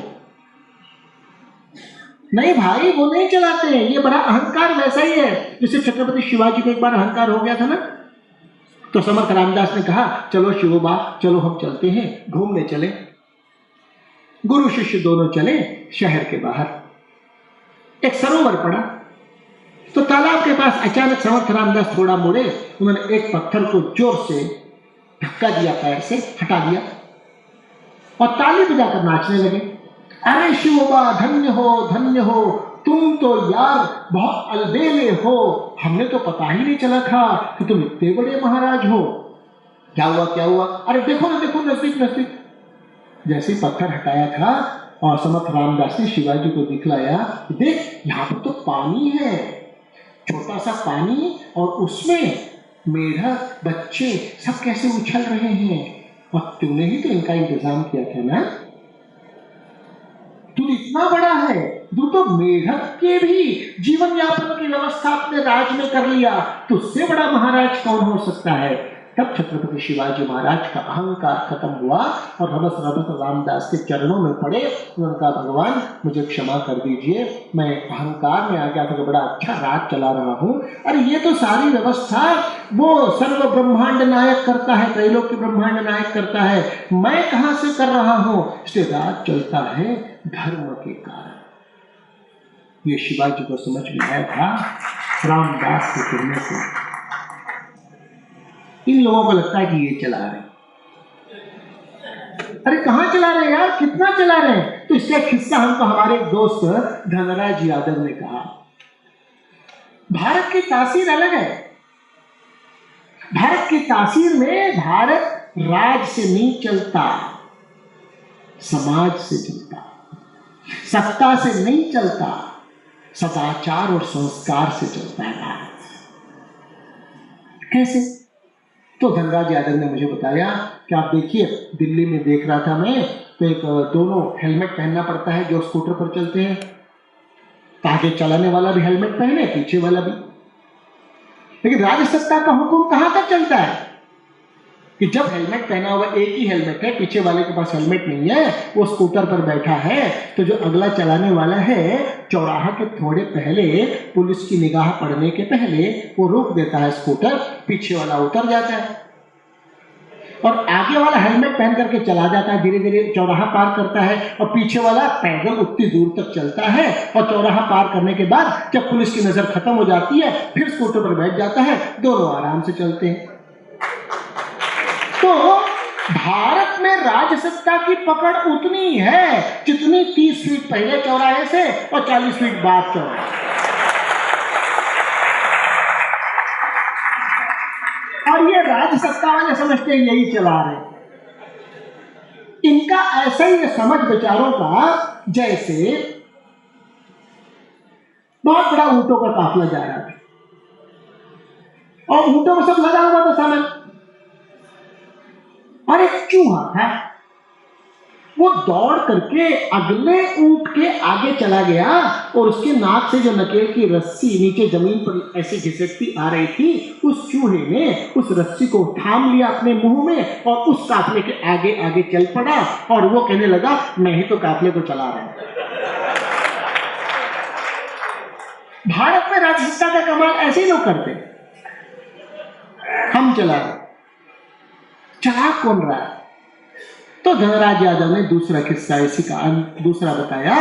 नहीं भाई, वो नहीं चलाते हैं। ये बड़ा अहंकार वैसा ही है जैसे छत्रपति शिवाजी को एक बार अहंकार हो गया था ना, तो समर्थ रामदास ने कहा चलो शिवबा, चलो हम चलते हैं, घूमने चले। गुरु शिष्य दोनों चले शहर के बाहर। एक सरोवर पड़ा, तो तालाब के पास अचानक समर्थ रामदास थोड़ा मुड़े, उन्होंने एक पत्थर को जोर से धक्का दिया, पैर से हटा दिया और ताली बजाकर नाचने लगे। अरे शिवबा धन्य हो, तुम तो यार बहुत अलबेले हो, हमने तो पता ही नहीं चला था कि तुम इतने बड़े महाराज हो। क्या हुआ? अरे देखो नजदीक। जैसे ही पत्थर हटाया था और समर्थ रामदास ने शिवाजी को दिखलाया, देख यहाँ पर तो पानी है, छोटा सा पानी, और उसमें मेढक बच्चे सब कैसे उछल रहे हैं, और तूने ही तो इनका इंतजाम किया था ना। तू इतना बड़ा है, तू तो मेढक के भी जीवन यापन की व्यवस्था अपने राज में कर लिया, तुझसे बड़ा महाराज कौन हो सकता है। तब छत्रपति शिवाजी महाराज का अहंकार खत्म हुआ और रमस रामदास के चरणों में पड़े। उन्होंने कहा, भगवान मुझे क्षमा कर दीजिए, मैं अहंकार में आ गया था कि बड़ा अच्छा राज चला रहा हूँ। अरे ये तो सारी व्यवस्था वो सर्व ब्रह्मांड नायक करता है, त्रैलोक्य ब्रह्मांड नायक करता है, मैं कहाँ से कर रहा हूँ। इसलिए राज चलता है धर्म के कारण। ये शिवाजी को समझ में आया था रामदास के कहने से। इन लोगों को लगता है कि ये चला रहे, अरे कहां चला रहे यार, कितना चला रहे। तो इसका एक हिस्सा हमको हमारे दोस्त धनराज यादव ने कहा, भारत की तासीर अलग है। भारत की तासीर में भारत राज से नहीं चलता, समाज से चलता, सत्ता से नहीं चलता, सदाचार और संस्कार से चलता है भारत। कैसे? तो धनराज यादव ने मुझे बताया कि आप देखिए, दिल्ली में देख रहा था मैं, तो एक दोनों हेलमेट पहनना पड़ता है जो स्कूटर पर चलते हैं, आगे चलाने वाला भी हेलमेट पहने, पीछे वाला भी। लेकिन राजसत्ता का हुक्म कहां तक चलता है कि जब हेलमेट पहना हुआ, एक ही हेलमेट है, पीछे वाले के पास हेलमेट नहीं है, वो स्कूटर पर बैठा है, तो जो अगला चलाने वाला है चौराहा के थोड़े पहले, पुलिस की निगाह पड़ने के पहले वो रोक देता है स्कूटर, पीछे वाला उतर जाता है और आगे वाला हेलमेट पहन करके चला जाता है, धीरे धीरे चौराहा पार करता है, और पीछे वाला पैदल उतनी दूर तक चलता है, और चौराहा पार करने के बाद जब पुलिस की नजर खत्म हो जाती है फिर स्कूटर पर बैठ जाता है, दोनों आराम से चलते हैं। तो भारत में राजसत्ता की पकड़ उतनी है जितनी 30 फीट पहले चौराहे से और 40 फीट बाद चौराहे। और ये राजसत्ता वाले समझते हैं यही चला रहे। इनका ऐसा ही समझ विचारों का, जैसे बहुत बड़ा ऊंटों का काफिला जा रहा था और ऊंटों को सब लगा हुआ था सामान, और एक चूहा था, वो दौड़ करके अगले ऊंट के आगे चला गया और उसके नाक से जो नकेल की रस्सी नीचे जमीन पर ऐसे घिसटती आ रही थी, उस चूहे ने उस रस्सी को थाम लिया अपने मुंह में और उस काफले के आगे आगे चल पड़ा, और वो कहने लगा, मैं ही तो काफले को चला रहा हूं। भारत में राजसत्ता का कमाल ऐसे ही लोग करते हैं, हम चला रहे, चला कौन रहा है। तो धनराज यादव ने दूसरा किस्सा इसी का दूसरा बताया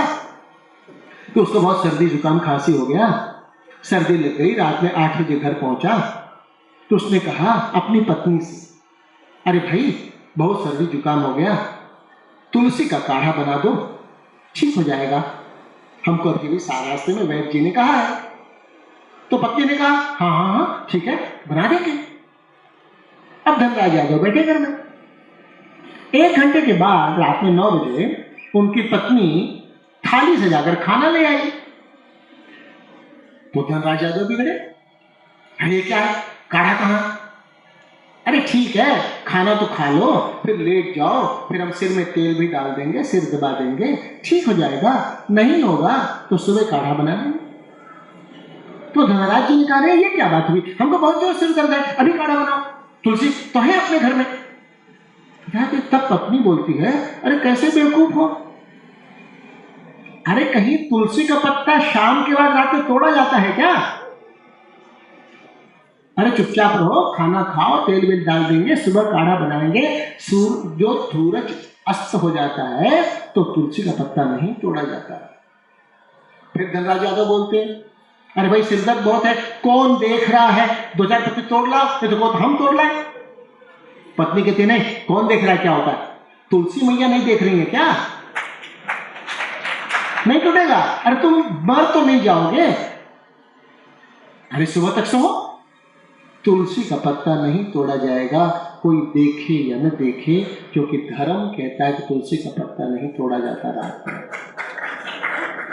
कि उसको बहुत सर्दी जुकाम खांसी हो गया, सर्दी लग गई, रात में 8 बजे घर पहुंचा, तो उसने कहा अपनी पत्नी से, अरे भाई बहुत सर्दी जुकाम हो गया, तुलसी का काढ़ा बना दो, ठीक हो जाएगा, हमको अभी भी सारा रास्ते में वैद्य जी ने कहा है। तो पत्नी ने कहा, हाँ हाँ हाँ ठीक है, बना देंगे। अब धनराज यादव बैठे घर में। 1 घंटे के बाद रात में 9 बजे उनकी पत्नी थाली सजाकर खाना ले आई। तो धनराज यादव बिगड़े, अरे क्या है, काढ़ा कहां? अरे ठीक है, खाना तो खा लो, फिर लेट जाओ, फिर हम सिर में तेल भी डाल देंगे, सिर दबा देंगे, ठीक हो जाएगा, नहीं होगा तो सुबह काढ़ा बना देंगे। तो धनराज जी ने कहा, ये क्या बात हुई, हमको बहुत जोर सिर दर्द है, अभी काढ़ा बनाओ, तुलसी तो है अपने घर में। तब पत्नी बोलती है, अरे कैसे बेवकूफ हो, अरे कहीं तुलसी का पत्ता शाम के बाद रात में तोड़ा जाता है क्या? अरे चुपचाप रहो, खाना खाओ, तेल वेल डाल देंगे, सुबह काढ़ा बनाएंगे, जो सूरज अस्त हो जाता है तो तुलसी का पत्ता नहीं तोड़ा जाता। फिर धनराज यादव बोलते हैं, अरे भाई सिरदर्द बहुत है, कौन देख रहा है, 2-4 पत्ते तोड़ लाओ, नहीं तो हम तोड़ लाए। पत्नी कहती नहीं, कौन देख रहा है, क्या होता है, तुलसी मैया नहीं देख रही है क्या, नहीं टूटेगा, अरे तुम मर तो नहीं जाओगे, अरे सुबह तक सो, तुलसी का पत्ता नहीं तोड़ा जाएगा, कोई देखे या न देखे, क्योंकि धर्म कहता है कि तुलसी का पत्ता नहीं तोड़ा जाता रात में।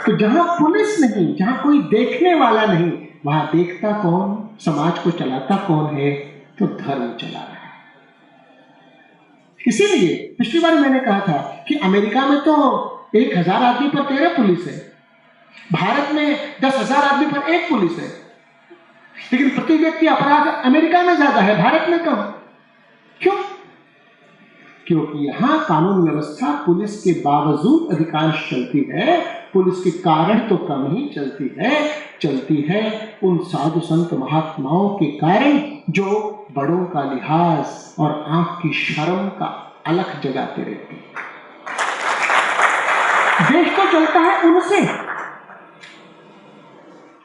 तो जहां पुलिस नहीं, जहां कोई देखने वाला नहीं, वहां देखता कौन, समाज को चलाता कौन है, तो धर्म चला रहा है। इसीलिए पिछली बार मैंने कहा था कि अमेरिका में तो 1000 आदमी पर 13 पुलिस है, भारत में 10,000 आदमी पर 1 पुलिस है, लेकिन प्रति व्यक्ति अपराध अमेरिका में ज्यादा है, भारत में कम। क्यों? क्योंकि यहां कानून व्यवस्था पुलिस के बावजूद अधिकांश चलती है, पुलिस के कारण तो कम ही चलती है उन साधु संत महात्माओं के कारण जो बड़ों का लिहाज और आंख की शर्म का अलख जगाते रहते हैं। देश तो चलता है उनसे,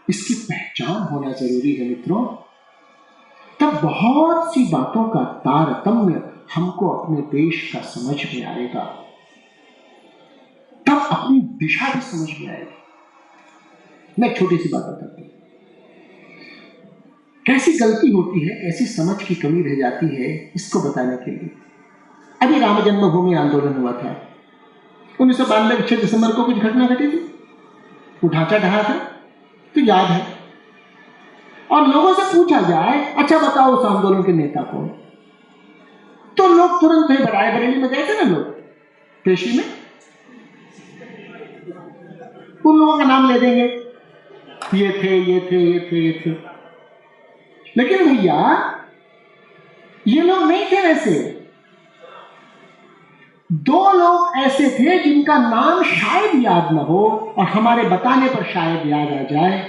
इसकी पहचान होना जरूरी है मित्रों। तब बहुत सी बातों का तारतम्य हमको अपने देश का समझ में आएगा, तब अपनी दिशा भी समझ में आएगी। मैं एक छोटी सी बात बताता हूं, कैसी गलती होती है, कैसी समझ की कमी रह जाती है, इसको बताने के लिए अभी राम जन्मभूमि आंदोलन हुआ था 1992 6 दिसंबर को, कुछ घटना घटी थी, वो ढांचा ढहा था तो याद है, और लोगों से पूछा जाए अच्छा बताओ उस आंदोलन के नेता कौन, तो लोग तुरंत ही बरेली में गए थे ना लोग पेशी में, उन लोगों का नाम ले देंगे, ये थे। लेकिन भैया ये लोग नहीं थे वैसे। 2 लोग ऐसे थे जिनका नाम शायद याद न हो और हमारे बताने पर शायद याद आ जाए।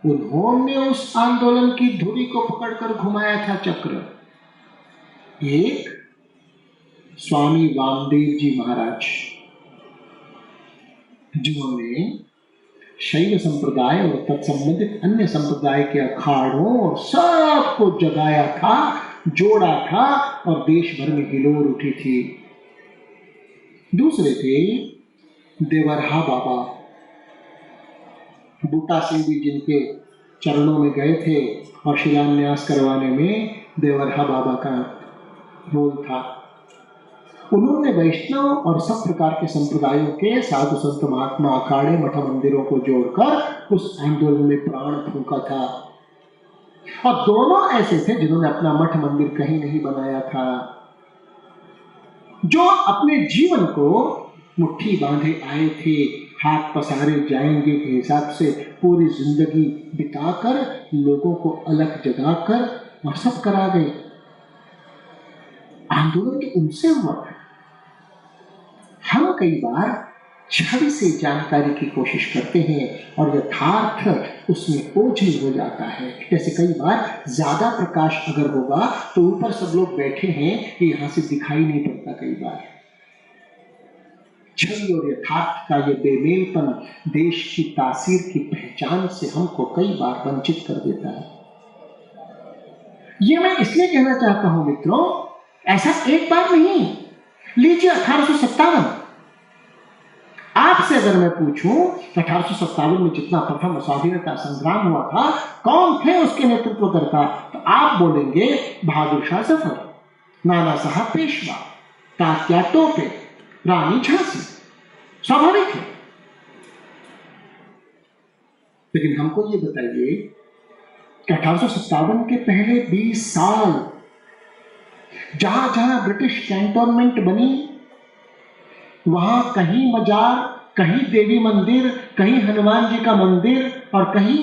उन्होंने उस आंदोलन की धुरी को पकड़कर घुमाया था चक्र। एक स्वामी वामदेव जी महाराज, जिन्होंने शैव संप्रदाय और तत्संबंधित अन्य संप्रदाय के अखाड़ों और सबको जगाया था, जोड़ा था और देश भर में हिलोर उठी थी। दूसरे थे देवरहा बाबा, बूटा सिंह भी जिनके चरणों में गए थे और शिलान्यास करवाने में देवरहा बाबा का रोल था। उन्होंने वैष्णव और सब प्रकार के संप्रदायों के साधु संत महात्मा अखाड़े मठ मंदिरों को जोड़कर उस आंदोलन में प्राण फूंका था। और दोनों ऐसे थे जिन्होंने अपना मठ मंदिर कहीं नहीं बनाया था, जो अपने जीवन को मुट्ठी बांधे आए थे, हाथ पसारे जाएंगे के हिसाब से पूरी जिंदगी बिताकर लोगों को अलग जगाकर और सब करा गए। आंदोलन तो उनसे हुआ था। हम कई बार छवि से जानकारी की कोशिश करते हैं और यथार्थ उसमें ओझल हो जाता है। जैसे कई बार ज्यादा प्रकाश अगर होगा तो ऊपर सब लोग बैठे हैं कि यहां से दिखाई नहीं पड़ता। कई बार छवि और यथार्थ का ये बेमेलपन देश की तासीर की पहचान से हमको कई बार वंचित कर देता है। ये मैं इसलिए कहना चाहता हूं मित्रों, ऐसा एक बार नहीं। लीजिए 1857, आपसे अगर मैं पूछूं 1857 में जितना प्रथम स्वाधीनता संग्राम हुआ था, कौन थे उसके नेतृत्वकर्ता, तो आप बोलेंगे बहादुर शाह जफर, नाना साहब पेशवा, तात्या टोपे, रानी झांसी। स्वाभाविक है। लेकिन हमको ये बताइए कि 1857 के पहले 20 साल जहां जहां ब्रिटिश कैंटोनमेंट बनी, वहां कहीं मजार, कहीं देवी मंदिर, कहीं हनुमान जी का मंदिर और कहीं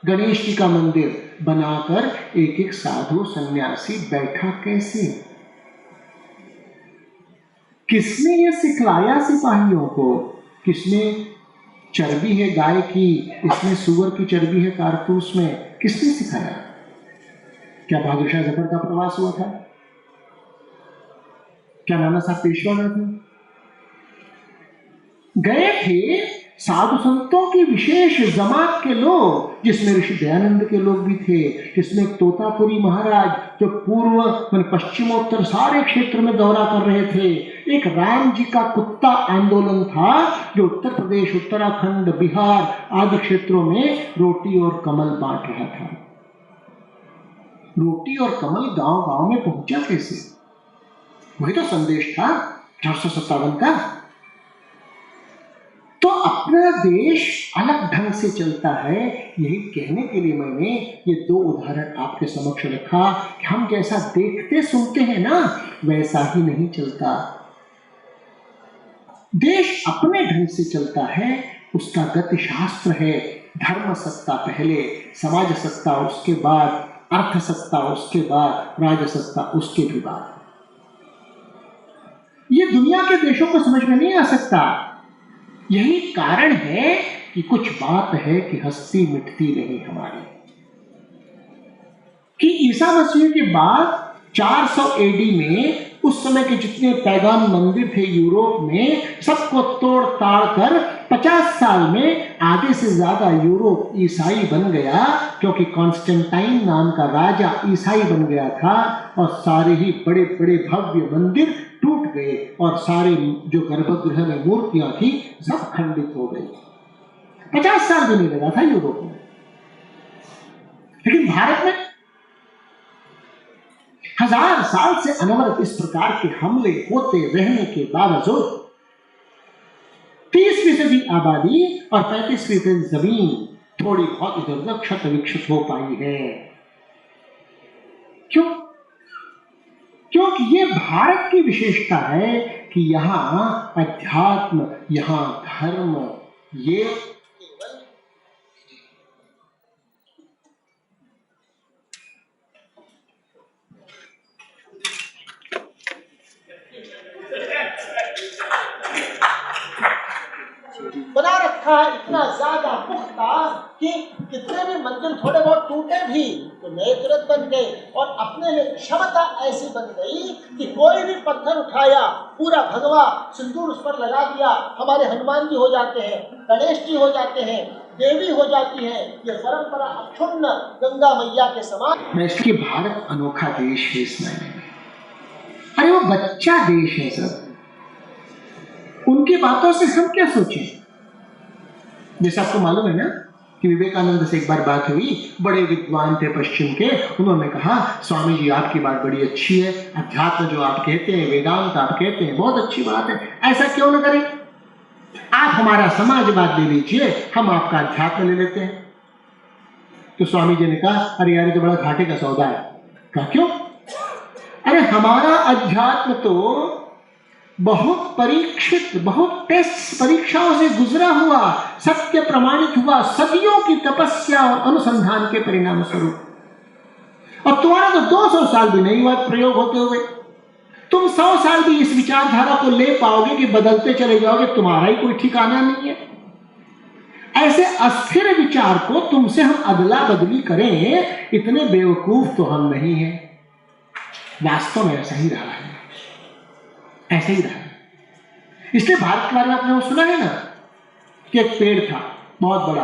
गणेश जी का मंदिर बनाकर एक एक साधु सन्यासी बैठा कैसे? किसने ये सिखलाया सिपाहियों को? किसने चर्बी है गाय की, इसमें सुअर की चर्बी है कारतूस में, किसने सिखाया? क्या बहादुर शाह जफर का प्रवास हुआ था? क्या नाना साहब पेशवा गए थे? गए थे साधु संतों की विशेष जमात के लोग, जिसमें ऋषि दयानंद के लोग भी थे, जिसमें तोतापुरी महाराज जो पूर्व पश्चिमोत्तर सारे क्षेत्र में दौरा कर रहे थे। एक राम जी का कुत्ता आंदोलन था जो उत्तर प्रदेश, उत्तराखंड, बिहार आदि क्षेत्रों में रोटी और कमल बांट रहा था। रोटी और कमल गांव गांव में पहुंचा कैसे? वही तो संदेश था 457 का। तो अपना देश अलग ढंग से चलता है, यही कहने के लिए मैंने ये दो उदाहरण आपके समक्ष रखा कि हम जैसा देखते सुनते हैं ना, वैसा ही नहीं चलता। देश अपने ढंग से चलता है, उसका गति शास्त्र है। धर्म सत्ता पहले, समाज सत्ता उसके बाद, अर्थ सत्ता उसके बाद, राज सत्ता उसके भी बाद। ये दुनिया के देशों को समझ में नहीं आ सकता। यही कारण है कि कुछ बात है कि हस्ती मिटती नहीं हमारी। कि ईसा मसीह के बाद 400 एडी में उस समय के जितने पैगान मंदिर थे यूरोप में, सबको तोड़ ताड़ कर 50 साल में आधे से ज्यादा यूरोप ईसाई बन गया, क्योंकि कॉन्स्टेंटाइन नाम का राजा ईसाई बन गया था और सारे ही बड़े बड़े भव्य मंदिर टूट गए और सारे जो गर्भगृह में मूर्तियां थी सब खंडित हो गई। 50 साल भी नहीं लगा था यूरोप में। लेकिन भारत में 1000 साल से अनवरत इस प्रकार के हमले होते रहने के बावजूद 30% आबादी और 35% जमीन थोड़ी बहुत इधर उधर क्षत विक्षत हो पाई है। क्यों? क्योंकि ये भारत की विशेषता है कि यहां अध्यात्म, यहां धर्म, ये बना रखा है इतना ज्यादा पुख्ता कि कितने भी मंदिर थोड़े बहुत टूटे भी तो नए तुरंत बन गए, और अपने में क्षमता ऐसी बन गई कि कोई भी पत्थर उठाया, पूरा भगवा सिंदूर उस पर लगा दिया, हमारे हनुमान जी हो जाते हैं, गणेश जी हो जाते हैं, देवी हो जाती है। ये परंपरा अक्षुण्ण गंगा मैया के समान। इसलिए भारत अनोखा देश है इस मायने में। अरे वो बच्चा देश है सर, उनकी बातों से हम क्या सोचें? जैसे आपको मालूम है ना कि विवेकानंद से एक बार बात हुई, बड़े विद्वान थे पश्चिम के, उन्होंने कहा स्वामी जी आपकी बात बड़ी अच्छी है, अध्यात्म जो आप कहते हैं, वेदांत आप कहते हैं, बहुत अच्छी बात है, ऐसा क्यों न करें, आप हमारा समाजवाद ले लीजिए, हम आपका अध्यात्म ले लेते हैं। तो स्वामी जी ने कहा अरे यार ये तो बड़ा घाटे का सौदा है। कहा क्यों? अरे हमारा अध्यात्म तो बहुत परीक्षित, बहुत टेस्ट परीक्षाओं से गुजरा हुआ, सत्य प्रमाणित हुआ, सदियों की तपस्या और अनुसंधान के परिणाम स्वरूप। और तुम्हारा तो 200 साल भी नहीं हुआ प्रयोग होते हुए, तुम 100 साल भी इस विचारधारा को ले पाओगे कि बदलते चले जाओगे, तुम्हारा ही कोई ठिकाना नहीं है। ऐसे अस्थिर विचार को तुमसे हम अदला बदली करें, इतने बेवकूफ तो हम नहीं हैं। वास्तव में ऐसा ही रहा है, ऐसे ही रहा। इसलिए भारत के बारे में आपने वो सुना है ना कि एक पेड़ था बहुत बड़ा,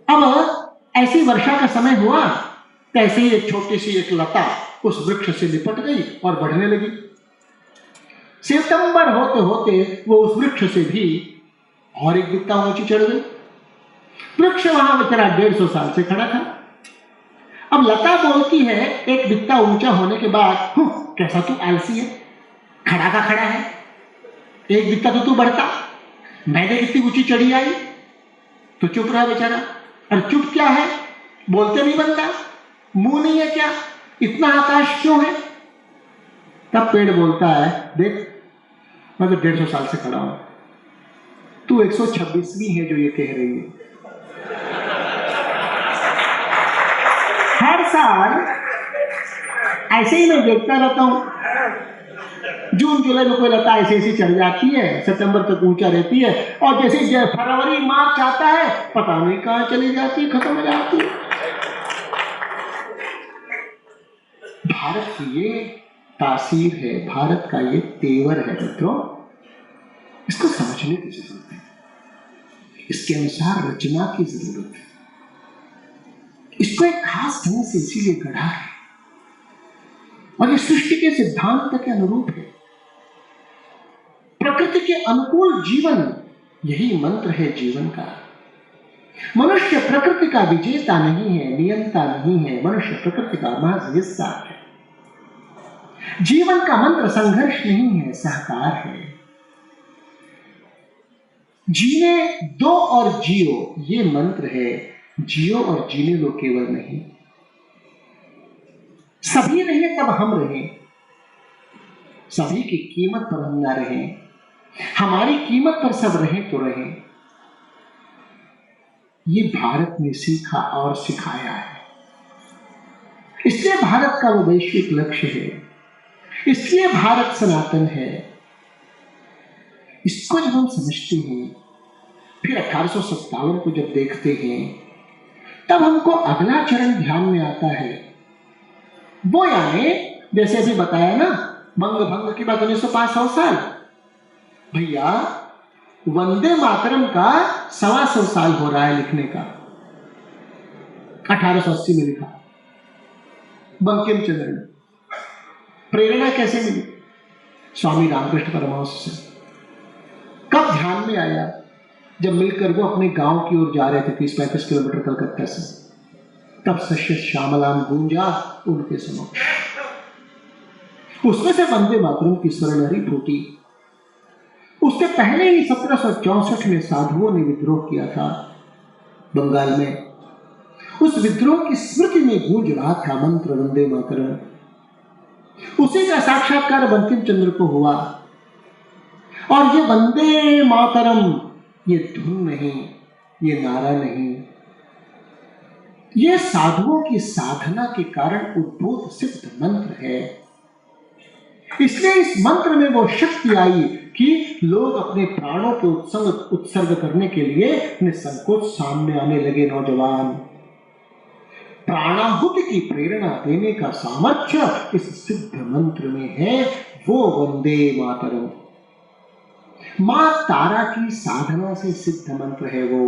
अब ऐसी वर्षा का समय हुआ तो ऐसे ही एक छोटी सी एक लता उस वृक्ष से लिपट गई और बढ़ने लगी। सितंबर होते होते वो उस वृक्ष से भी और एक बित्ता ऊंची चढ़ गई। वृक्ष वहां बेचारा 150 साल से खड़ा था। अब लता बोलती है एक बित्ता ऊंचा होने के बाद, कैसा तू आलसी है, खड़ा का खड़ा है, एक बित्ता तो तू बढ़ता, मैंने कितनी ऊंची चढ़ी आई, तो चुप रहा बेचारा। और चुप क्या है, बोलते नहीं बनता, मुंह नहीं है क्या, इतना आकाश क्यों है? तब पेड़ बोलता है देख मैं तो 150 साल से खड़ा हूं, तू 126वीं है जो ये कह रही है। हर साल ऐसे ही मैं देखता रहता हूं, जून जुलाई में कोई लता ऐसे ऐसी चढ़ जाती है, सितंबर तक ऊंचा रहती है, और जैसे फरवरी मार्च आता है पता नहीं कहां चली जाती है, खत्म हो जाती है। भारत की ये तासीर है, भारत का ये तेवर है मित्रों। इसको समझने की जरूरत है, इसके अनुसार रचना की जरूरत है, इसको एक खास ढंग से इसीलिए गढ़ा है और ये सृष्टि के सिद्धांत के अनुरूप है। प्रकृति के अनुकूल जीवन, यही मंत्र है जीवन का। मनुष्य प्रकृति का विजेता नहीं है, नियंता नहीं है, मनुष्य प्रकृति का महज हिस्सा है। जीवन का मंत्र संघर्ष नहीं है, सहकार है। जीने दो और जियो, ये मंत्र है। जियो और जीने लो केवल नहीं। सभी रहे तब हम रहे, सभी की कीमत पर हम ना रहे, हमारी कीमत पर सब रहे तो रहे। ये भारत ने सीखा और सिखाया है। इसलिए भारत का वो वैश्विक लक्ष्य है, इसलिए भारत सनातन है। इसको जब हम समझते हैं, फिर 1857 को जब देखते हैं, तब हमको अगला चरण ध्यान में आता है। वो यानी जैसे अभी बताया ना, बंग भंग की बात 1905 साल, भैया वंदे मातरम का 125 साल हो रहा है लिखने का। 1880 में लिखा बंकिम चंद्र ने। प्रेरणा कैसे मिली? स्वामी रामकृष्ण परमहंस से। कब ध्यान में आया? जब मिलकर वो अपने गांव की ओर जा रहे थे 30-35 किलोमीटर कलकत्ता से, तब सश्य श्यामलाम गूंजा उनके समक्ष। उसमें से वंदे मातरम की स्वर्णलहरी फूटी। उससे पहले ही 1764 में साधुओं ने विद्रोह किया था बंगाल में। उस विद्रोह की स्मृति में गूंज रहा था मंत्र वंदे मातरम। उसी का साक्षात्कार बंकिम चंद्र को हुआ। और ये वंदे मातरम, ये धुन नहीं, ये नारा नहीं, ये साधुओं की साधना के कारण उद्भूत सिद्ध मंत्र है। इसलिए इस मंत्र में वो शक्ति आई कि लोग अपने प्राणों के उत्सर्ग करने के लिए निसंकोच सामने आने लगे। नौजवान, प्राणाहुति की प्रेरणा देने का सामर्थ्य इस सिद्ध मंत्र में है। वो वंदे मातरम मां तारा की साधना से सिद्ध मंत्र है। वो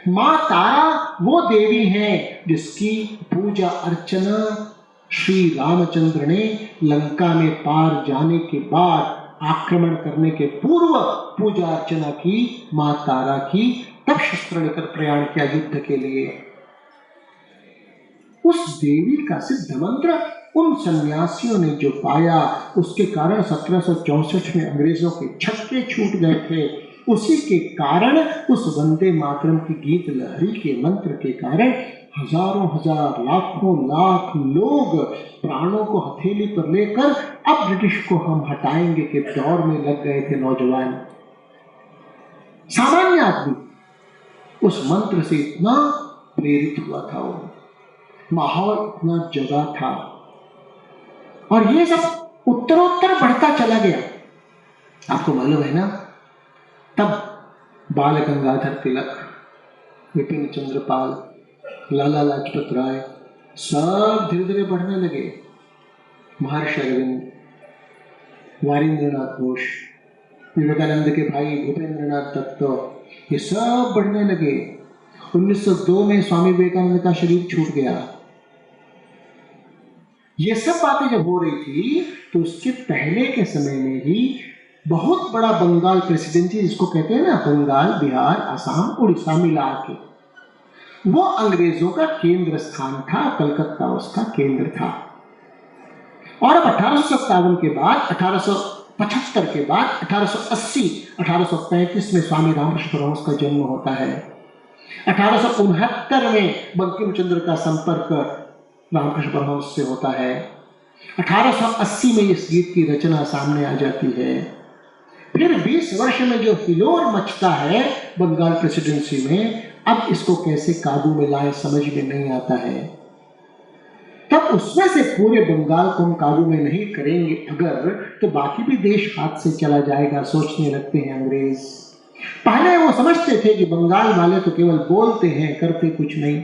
मां तारा वो देवी है जिसकी पूजा अर्चना श्री रामचंद्र ने लंका में पार जाने के बाद, आक्रमण करने के पूर्व पूजा अर्चना की मां तारा की। तब शस्त्र लेकर प्रयाण किया युद्ध के लिए। उस देवी का सिद्ध मंत्र उन सन्यासियों ने जो पाया, उसके कारण 1764 में अंग्रेजों के छक्के छूट गए थे। उसी के कारण, उस वंदे मातरम की गीत लहरी के मंत्र के कारण हजारों हजार, लाखों लाख लोग प्राणों को हथेली पर लेकर अब ब्रिटिश को हम हटाएंगे के दौर में लग गए थे। नौजवान, सामान्य आदमी उस मंत्र से इतना प्रेरित हुआ था, वो माहौल इतना जगा था, और ये सब उत्तरोत्तर बढ़ता चला गया। आपको मालूम है ना, तब बाल गंगाधर तिलक, विपिन चंद्र पाल, लाला लाजपत राय सब धीरे धीरे बढ़ने लगे। महर्षि अरविंद, वारिंद्रनाथ घोष, विवेकानंद के भाई भूपेंद्रनाथ दत्त, ये सब बढ़ने लगे। 1902 में स्वामी विवेकानंद का शरीर छूट गया। ये सब बातें जब हो रही थी, तो उसके पहले के समय में ही बहुत बड़ा बंगाल प्रेसिडेंसी, जिसको कहते हैं ना, बंगाल, बिहार, असम, उड़ीसा मिला के, वो अंग्रेजों का केंद्र स्थान था। कलकत्ता उसका केंद्र था। और अब 1857 के बाद, 1875 के बाद 1880, 1835 में स्वामी रामकृष्ण परमहंस का जन्म होता है। 1869 में बंकिम चंद्र का संपर्क रामकृष्ण परमहंस से होता है। 1880 में इस गीत की रचना सामने आ जाती है। फिर 20 वर्ष में जो हिलोर मचता है बंगाल प्रेसिडेंसी में, अब इसको कैसे काबू में लाए समझ में नहीं आता है। तब उसमें से पूरे बंगाल को हम काबू में नहीं करेंगे अगर, तो बाकी भी देश हाथ से चला जाएगा, सोचने लगते हैं अंग्रेज। पहले वो समझते थे कि बंगाल वाले तो केवल बोलते हैं, करते कुछ नहीं,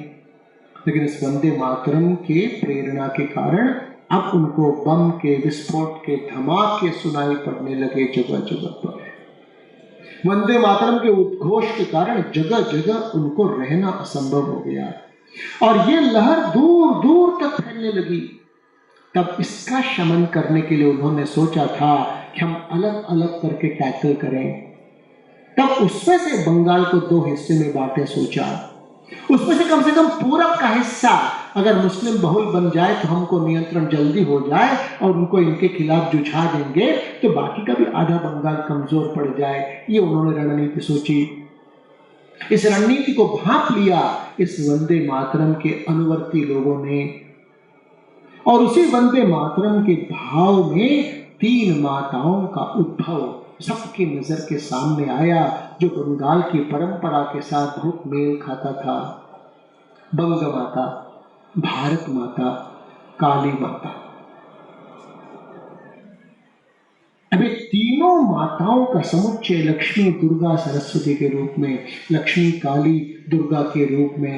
लेकिन इस वंदे मातरम के प्रेरणा के कारण अब उनको बम के विस्फोट के धमाके सुनाई पड़ने लगे जगह जगह पर। वंदे मातरम के उद्घोष के कारण जगह जगह उनको रहना असंभव हो गया और ये लहर दूर दूर तक फैलने लगी। तब इसका शमन करने के लिए उन्होंने सोचा था कि हम अलग अलग करके टैकल करें। तब उसमें से बंगाल को 2 हिस्से में बांटे सोचा। उसमें से कम पूरब का हिस्सा अगर मुस्लिम बहुल बन जाए तो हमको नियंत्रण जल्दी हो जाए और उनको इनके खिलाफ जुझा देंगे तो बाकी का भी आधा बंगाल कमजोर पड़ जाए। ये उन्होंने रणनीति सोची। इस रणनीति को भांप लिया इस वंदे मातरम के अनुवर्ती लोगों ने और उसी वंदे मातरम के भाव में 3 माताओं का उद्भव सबकी नजर के सामने आया जो बंगाल की परंपरा के साथ बहुत मेल खाता था। बंग माता, भारत माता, काली माता। अभी तीनों माताओं का समुच्चय लक्ष्मी, दुर्गा, सरस्वती के रूप में, लक्ष्मी, काली, दुर्गा के रूप में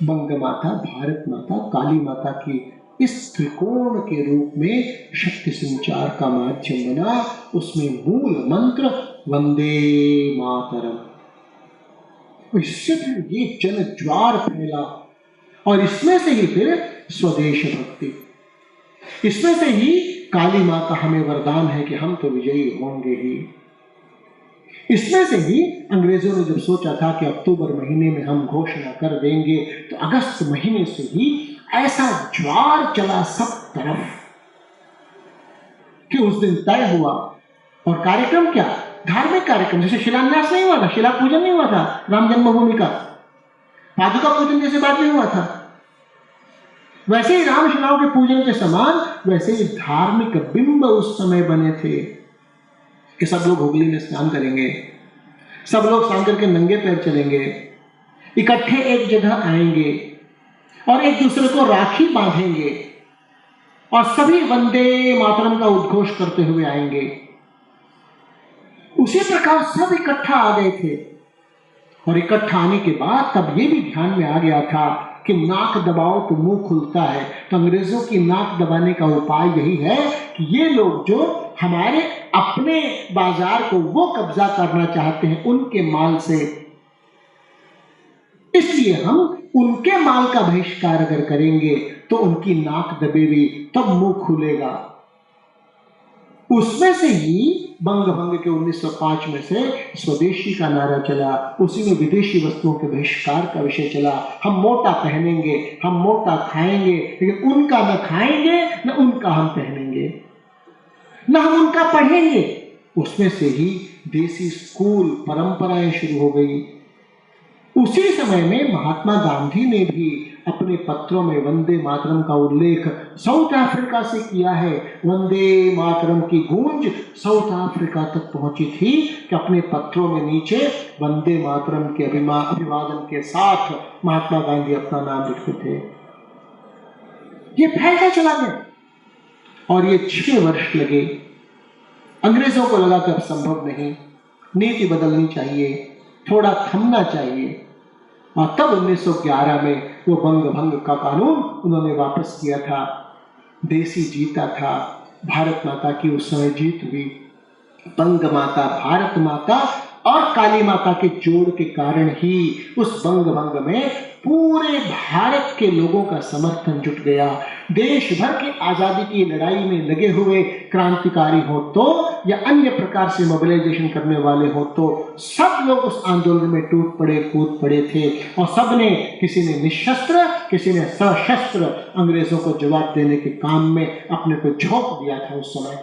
बंग माता, भारत माता, काली माता की इस त्रिकोण के रूप में शक्ति संचार का माध्यम बना। उसमें मूल मंत्र वंदे मातरम। इससे फिर ये जन ज्वार फैला और इसमें से ही फिर स्वदेश भक्ति, इसमें से ही काली माँ का हमें वरदान है कि हम तो विजयी होंगे ही। इसमें से ही अंग्रेजों ने जब सोचा था कि अक्टूबर महीने में हम घोषणा कर देंगे तो अगस्त महीने से ही ऐसा ज्वार चला सब तरफ कि उस दिन तय हुआ। और कार्यक्रम क्या? धार्मिक कार्यक्रम। जैसे शिलान्यास नहीं हुआ था, शिला पूजन नहीं हुआ था राम जन्मभूमि का, पादुका पूजन जैसे बात नहीं हुआ था, वैसे ही राम शिलाओं के पूजन के समान वैसे ही धार्मिक बिंब उस समय बने थे कि सब लोग हुगली में स्नान करेंगे, सब लोग स्नान करके नंगे पैर चलेंगे, इकट्ठे एक जगह आएंगे और एक दूसरे को राखी बांधेंगे और सभी वंदे मातरम का उद्घोष करते हुए आएंगे। उसी प्रकार सब इकट्ठा आ गए थे और इकट्ठा आने के बाद तब ये भी ध्यान में आ गया था कि नाक दबाओ तो मुंह खुलता है। तो अंग्रेजों की नाक दबाने का उपाय यही है कि ये लोग जो हमारे अपने बाजार को वो कब्जा करना चाहते हैं उनके माल से, इसलिए हम उनके माल का बहिष्कार अगर करेंगे तो उनकी नाक दबेगी, तब मुंह खुलेगा। उसमें से ही बंग भंग के 1905 में से स्वदेशी का नारा चला, उसी में विदेशी वस्तुओं के बहिष्कार का विषय चला। हम मोटा पहनेंगे, हम मोटा खाएंगे, लेकिन उनका न खाएंगे न उनका हम पहनेंगे, न हम उनका पढ़ेंगे। उसमें से ही देसी स्कूल परंपराएं शुरू हो गई। उसी समय में महात्मा गांधी ने भी अपने पत्रों में वंदे मातरम का उल्लेख साउथ अफ्रीका से किया है। वंदे मातरम की गूंज साउथ अफ्रीका तक पहुंची थी कि अपने पत्रों में नीचे वंदे मातरम के अभिवादन के साथ महात्मा गांधी अपना नाम लिखते थे। ये फैलता चला गया और ये 6 वर्ष लगे। अंग्रेजों को लगा कि अब संभव नहीं, नीति बदलनी चाहिए, थोड़ा थमना चाहिए। और तब 1911 में वो बंग भंग का कानून उन्होंने वापस किया था। देसी जीता था, भारत माता की उस समय जीत हुई। बंग माता, भारत माता और काली माता के जोड़ के कारण ही उस बंग भंग में पूरे भारत के लोगों का समर्थन जुट गया। देश भर की आजादी की लड़ाई में लगे हुए क्रांतिकारी हो तो या अन्य प्रकार से मोबिलाइजेशन करने वाले हो तो सब लोग उस आंदोलन में टूट पड़े, कूद पड़े थे और सबने, किसी ने निशस्त्र, किसी ने सशस्त्र, अंग्रेजों को जवाब देने के काम में अपने को झोंक दिया था उस समय।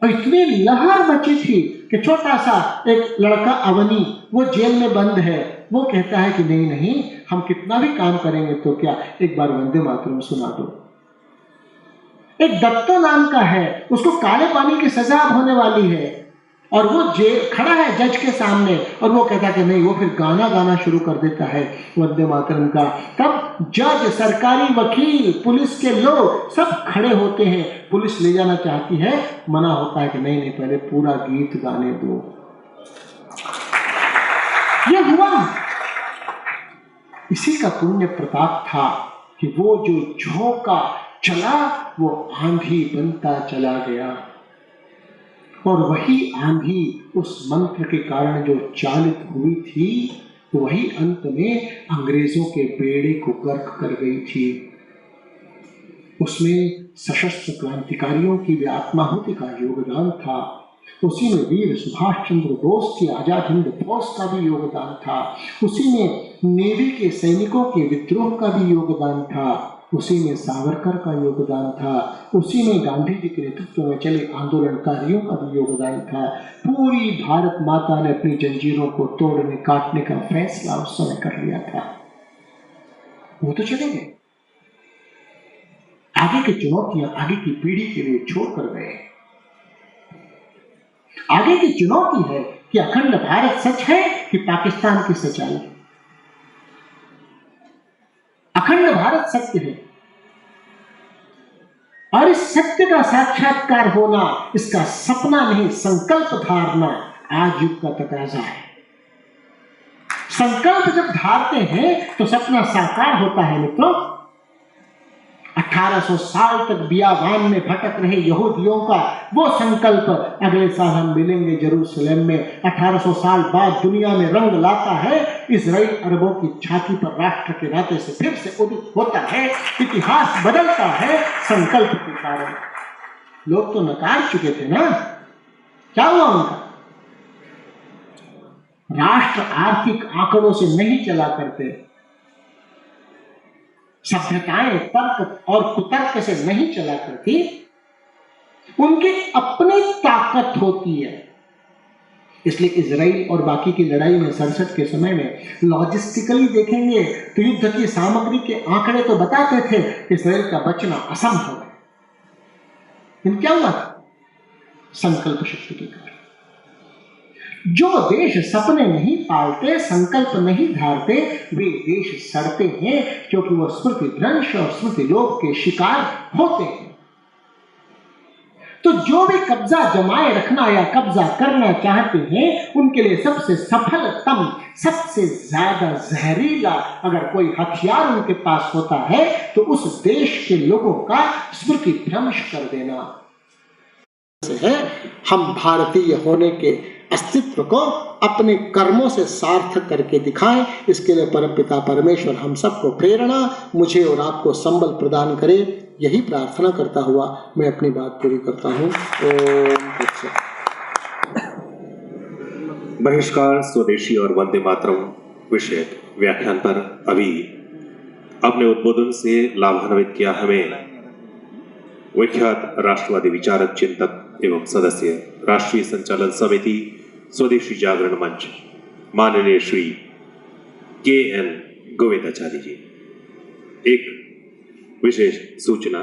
और इतनी लहर मची थी कि छोटा सा एक लड़का अवनी, वो जेल में बंद है, वो कहता है कि नहीं नहीं, हम कितना भी काम करेंगे तो क्या, एक बार वंदे मातरम सुना दो। एक दत्तो नाम का है, उसको काले पानी की सजा होने वाली है और वो जेल खड़ा है जज के सामने और वो कहता है कि नहीं, वो फिर गाना गाना शुरू कर देता है वंदे मातरम का। तब जज, सरकारी वकील, पुलिस के लोग सब खड़े होते हैं। पुलिस ले जाना चाहती है, मना होता है कि नहीं नहीं, पहले पूरा गीत गाने दो। ये हुआ, इसी का पुण्य प्रताप था कि वो जो झोंका चला वो आंधी बनता चला गया और वही आंधी उस मंत्र के कारण जो चालित हुई थी, वही अंत में अंग्रेजों के बेड़े को गर्क कर गई थी। उसमें सशस्त्र क्रांतिकारियों की व्यात्माहुति का योगदान था, उसी में वीर सुभाष चंद्र बोस की आजाद हिंद फौज का भी योगदान था, उसी में नेवी के सैनिकों के विद्रोह का भी योगदान था, उसी में सावरकर का योगदान था, उसी में गांधी जी के नेतृत्व में चले आंदोलनकारियों का भी योगदान था। पूरी भारत माता ने अपनी जंजीरों को तोड़ने काटने का फैसला उस समय कर लिया था। वो तो चले गए, आगे की चुनौतियां आगे की पीढ़ी के लिए छोड़ कर गए। आगे की चुनौती है कि अखंड भारत सच है कि पाकिस्तान की सच्चाई। अखंड भारत सत्य है और इस सत्य का साक्षात्कार होना, इसका सपना नहीं संकल्प धारना आज युग का तकाजा है। संकल्प जब धारते हैं तो सपना साकार होता है मित्रों। 1800 साल तक बियाबान में भटक रहे यहूदियों का वो संकल्प अगले साल हम मिलेंगे यरूशलेम में। 1800 साल बाद दुनिया में रंग लाता है, इजराइल अरबों की छाती पर राष्ट्र के नाते से फिर से उदित होता है, इतिहास बदलता है संकल्प के कारण। लोग तो नकार चुके थे ना, क्या हुआ उनका? राष्ट्र आर्थिक आंकड़ों से नहीं चला करते, सभ्यताएं तर्क और कुतर्क से नहीं चला करती, उनकी अपनी ताकत होती है। इसलिए इजराइल और बाकी की लड़ाई में 67 के समय में लॉजिस्टिकली देखेंगे तो युद्ध की सामग्री के आंकड़े तो बताते थे इजराइल का बचना असंभव है, लेकिन क्या हुआ था? संकल्प शक्ति के कारण। जो देश सपने नहीं पालते, संकल्प नहीं धारते, वे देश सड़ते हैं क्योंकि वो स्मृति भ्रंश और स्मृति लोभ के शिकार होते हैं। तो जो भी कब्जा जमाए रखना या कब्जा करना चाहते हैं, उनके लिए सबसे सफलतम, सबसे ज्यादा जहरीला अगर कोई हथियार उनके पास होता है तो उस देश के लोगों का स्मृति भ्रंश कर देना है। हम भारतीय होने के अस्तित्व को अपने कर्मों से सार्थक करके दिखाएं। इसके लिए परमपिता परमेश्वर हम सबको प्रेरणा, मुझे और आपको संबल प्रदान करे, यही प्रार्थना करता हुआ मैं अपनी बात पूरी करता हूँ। बहिष्कार, स्वदेशी और वंदे मातरम विषयक व्याख्यान पर अभी अपने उद्बोधन से लाभान्वित किया हमें विख्यात राष्ट्रवादी विचारक, चिंतक एवं सदस्य, राष्ट्रीय संचालन समिति, स्वदेशी जागरण मंच, माननीय श्री KN गोविंदाचार्य जी। एक विशेष सूचना,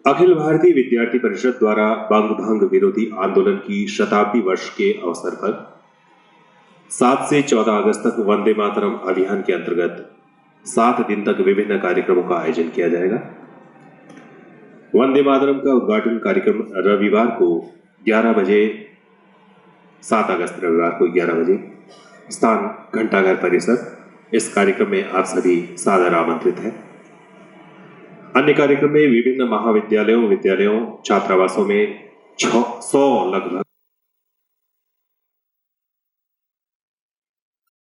अखिल भारतीय विद्यार्थी परिषद द्वारा बंग भंग विरोधी आंदोलन की शताब्दी वर्ष के अवसर पर 7 से 14 अगस्त तक वंदे मातरम अभियान के अंतर्गत 7 दिन तक विभिन्न कार्यक्रमों का आयोजन किया जाएगा। वंदे मातरम का उद्घाटन कार्यक्रम रविवार को 11 बजे, 7 अगस्त रविवार को 11 बजे, स्थान घंटाघर परिसर। इस कार्यक्रम में आप सभी सादर आमंत्रित हैं। अन्य कार्यक्रम में विभिन्न महाविद्यालयों, विद्यालयों, छात्रावासों में 600 लगभग